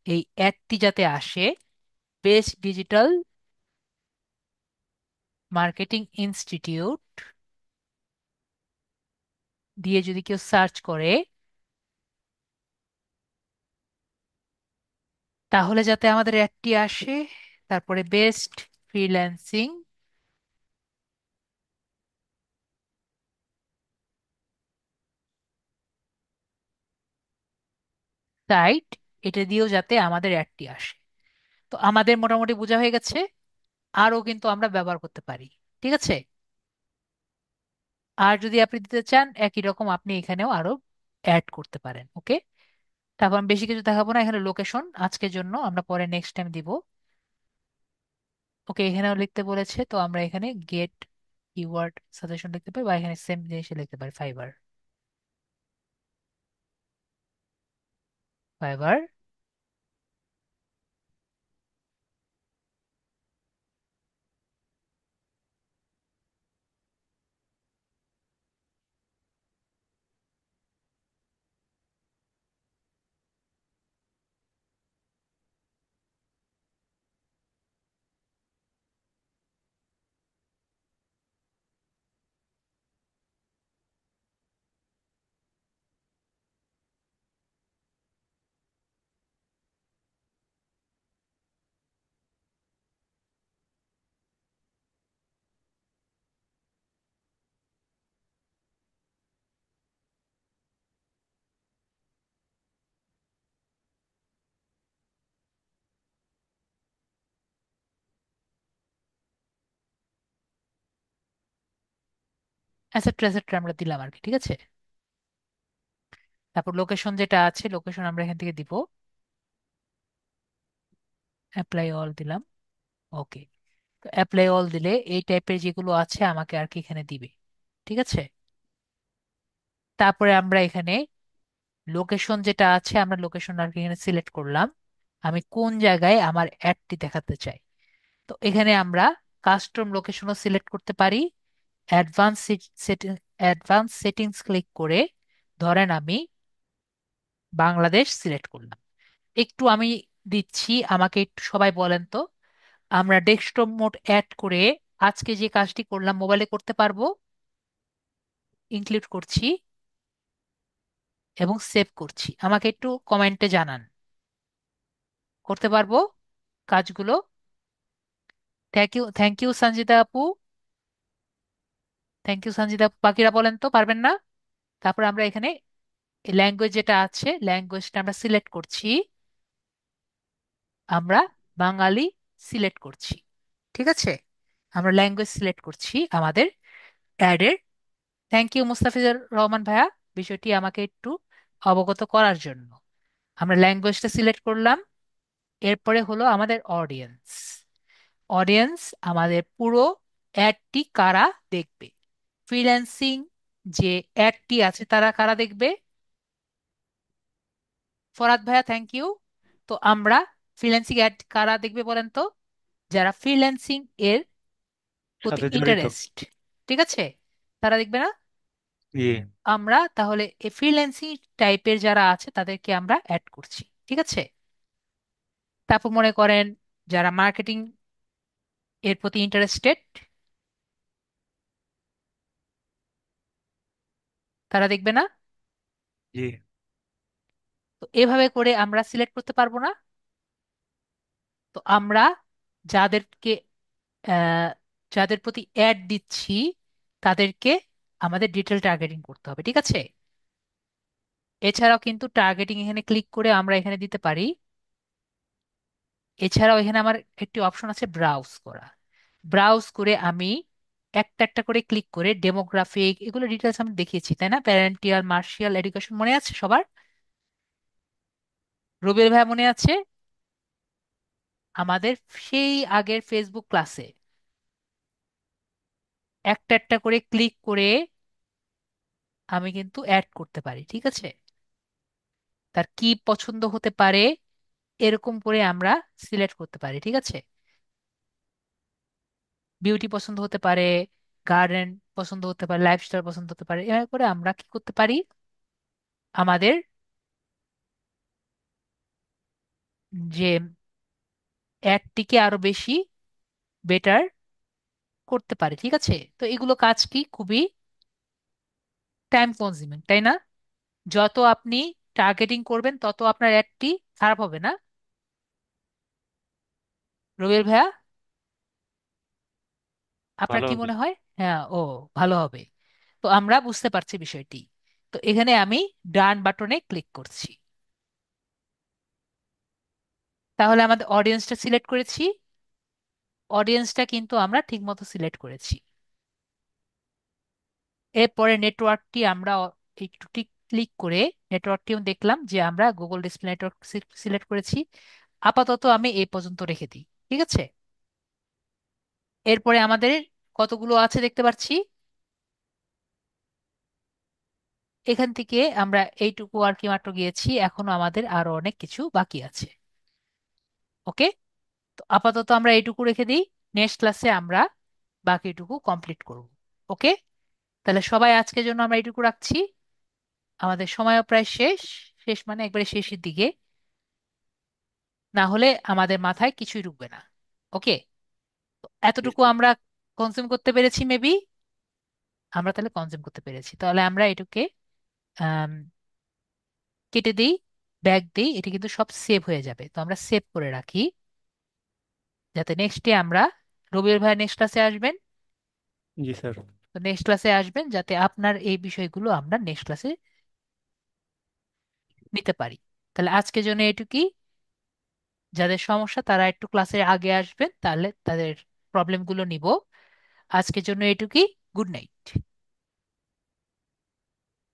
S1: এই অ্যাডটি যাতে আসে বেস্ট ডিজিটাল মার্কেটিং ইনস্টিটিউট দিয়ে যদি কেউ সার্চ করে তাহলে যাতে আমাদের অ্যাডটি আসে। তারপরে বেস্ট ফ্রিল্যান্সিং সাইট, এটা দিয়েও যাতে আমাদের অ্যাডটি আসে। তো আমাদের মোটামুটি বোঝা হয়ে গেছে। আরও কিন্তু আমরা ব্যবহার করতে পারি। ঠিক আছে, আর যদি আপনি দিতে চান একই রকম আপনি এখানেও আরো অ্যাড করতে পারেন। ওকে, তারপর আমি বেশি কিছু দেখাবো না, এখানে লোকেশন আজকের জন্য, আমরা পরে নেক্সট টাইম দিব। ওকে, এখানেও লিখতে বলেছে, তো আমরা এখানে গেট কিওয়ার্ড সাজেশন লিখতে পারি, বা এখানে সেম জিনিস লিখতে পারি, ফাইবার। ফাইবার অ্যাসেট্রা অ্যাসেট্রা আমরা দিলাম আর কি। ঠিক আছে, তারপর লোকেশন যেটা আছে, লোকেশন আমরা এখান থেকে দিব, অ্যাপ্লাই অল দিলাম। ওকে, তো অ্যাপ্লাই অল দিলে এই টাইপের যেগুলো আছে আমাকে আর কি এখানে দিবে। ঠিক আছে, তারপরে আমরা এখানে লোকেশন যেটা আছে, আমরা লোকেশন আর কি এখানে সিলেক্ট করলাম, আমি কোন জায়গায় আমার অ্যাডটি দেখাতে চাই। তো এখানে আমরা কাস্টম লোকেশনও সিলেক্ট করতে পারি। Advance setting, advance settings click করে ধরেন আমি বাংলাদেশ সিলেক্ট করলাম। একটু আমি দিচ্ছি, আমাকে একটু সবাই বলেন তো, আমরা ডেস্কটপ মোড অ্যাড করে আজকে যে কাজটি করলাম মোবাইলে করতে পারবো? ইনক্লুড করছি এবং সেভ করছি, আমাকে একটু কমেন্টে জানান করতে পারবো কাজগুলো। Thank you, thank you Sanjita আপু, থ্যাংক ইউ সঞ্জিতা আপু। বাকিরা বলেন তো পারবেন না? তারপর আমরা এখানে ল্যাঙ্গুয়েজ যেটা আছে, ল্যাঙ্গুয়েজটা আমরা সিলেক্ট করছি, আমরা বাঙালি সিলেক্ট করছি। ঠিক আছে, আমরা ল্যাঙ্গুয়েজ সিলেক্ট করছি আমাদের অ্যাডের। থ্যাংক ইউ মুস্তাফিজুর রহমান ভাইয়া, বিষয়টি আমাকে একটু অবগত করার জন্য। আমরা ল্যাঙ্গুয়েজটা সিলেক্ট করলাম, এরপরে হলো আমাদের অডিয়েন্স। অডিয়েন্স আমাদের পুরো অ্যাডটি কারা দেখবে, ফ্রিল্যান্সিং যে অ্যাডটি আছে তারা কারা দেখবে। ফরাদ ভাইয়া থ্যাংক ইউ। তো আমরা ফ্রিল্যান্সিং অ্যাড কারা দেখবে বলেন তো? যারা ফ্রিল্যান্সিং এর প্রতি
S2: সাথে জড়িত।
S1: ইন্টারেস্ট, ঠিক আছে, তারা দেখবে না।
S2: জি।
S1: আমরা তাহলে এই ফ্রিল্যান্সিং টাইপের যারা আছে তাদেরকে আমরা অ্যাড করছি, ঠিক আছে। তারপর মনে করেন যারা মার্কেটিং এর প্রতি ইন্টারেস্টেড, তারা দেখবে না।
S2: জি।
S1: তো এভাবে করে আমরা সিলেক্ট করতে পারবো না। তো আমরা যাদেরকে আহ, যাদের প্রতি অ্যাড দিচ্ছি তাদেরকে আমাদের ডিটেল টার্গেটিং করতে হবে, ঠিক আছে। এছাড়াও কিন্তু টার্গেটিং এখানে ক্লিক করে আমরা এখানে দিতে পারি। এছাড়াও এখানে আমার একটি অপশন আছে ব্রাউজ করা। ব্রাউজ করে আমি একটা একটা করে ক্লিক করে ডেমোগ্রাফিক এগুলো ডিটেলস আমি দেখিয়েছি, তাই না? প্যারেন্টিয়াল মার্শিয়াল এডুকেশন মনে আছে সবার? রুবেল ভাই মনে আছে? আমাদের সেই আগের ফেসবুক ক্লাসে একটা একটা করে ক্লিক করে আমি কিন্তু অ্যাড করতে পারি, ঠিক আছে। তার কি পছন্দ হতে পারে এরকম করে আমরা সিলেক্ট করতে পারি, ঠিক আছে। বিউটি পছন্দ হতে পারে, গার্ডেন পছন্দ হতে পারে, লাইফস্টাইল পছন্দ হতে পারে, এভাবে করে আমরা কি করতে পারি, আমাদের যে অ্যাডটিকে আরো বেশি বেটার করতে পারি, ঠিক আছে। তো এগুলো কাজ কি খুবই টাইম কনজিউমিং, তাই না? যত আপনি টার্গেটিং করবেন তত আপনার অ্যাডটি খারাপ হবে না, রবির ভাইয়া? আপনার
S2: ভালো
S1: কি
S2: হবে।
S1: মনে হয়? হ্যাঁ, ও, ভালো হবে। তো আমরা বুঝতে পারছি বিষয়টি। তো এখানে আমি ডান বাটনে ক্লিক করছি। তাহলে আমাদের অডিয়েন্সটা সিলেক্ট করেছি। অডিয়েন্সটা কিন্তু আমরা ঠিকমতো সিলেক্ট করেছি। এরপরে নেটওয়ার্কটি আমরা একটু ক্লিক করে নেটওয়ার্কটিও দেখলাম যে আমরা গুগল ডিসপ্লে নেটওয়ার্ক সিলেক্ট করেছি। আপাতত আমি এই পর্যন্ত রেখে দিই, ঠিক আছে। এরপরে আমাদের কতগুলো আছে দেখতে পাচ্ছি। এখান থেকে আমরা এইটুকু আর কি মাত্র গিয়েছি, এখনো আমাদের আরো অনেক কিছু বাকি আছে। ওকে, তো আপাতত আমরা এইটুকু রেখে দিই। নেক্সট ক্লাসে আমরা বাকিটুকু কমপ্লিট করব। ওকে, তাহলে সবাই আজকের জন্য আমরা এইটুকু রাখছি। আমাদের সময়ও প্রায় শেষ, শেষ মানে একবারে শেষের দিকে, না হলে আমাদের মাথায় কিছুই ঢুকবে না। ওকে,
S2: জি
S1: এতটুকু
S2: স্যার।
S1: আমরা কনজিউম করতে পেরেছি মেবি। আমরা তাহলে কনজিউম করতে পেরেছি, তাহলে আমরা এটুকে আম, কেটে দিই, ব্যাগ দিই। এটা কিন্তু সব সেভ হয়ে যাবে, তো আমরা সেভ করে রাখি যাতে নেক্সটে আমরা, রবির ভাই নেক্সট ক্লাসে আসবেন,
S2: জি স্যার।
S1: তো নেক্সট ক্লাসে আসবেন যাতে আপনার এই বিষয়গুলো আমরা নেক্সট ক্লাসে নিতে পারি। তাহলে আজকের জন্য এটুকুই। যাদের সমস্যা তারা একটু ক্লাসের আগে আসবেন, তাহলে তাদের প্রবলেমগুলো নিব। আজকের জন্য এটুকুই। Good night.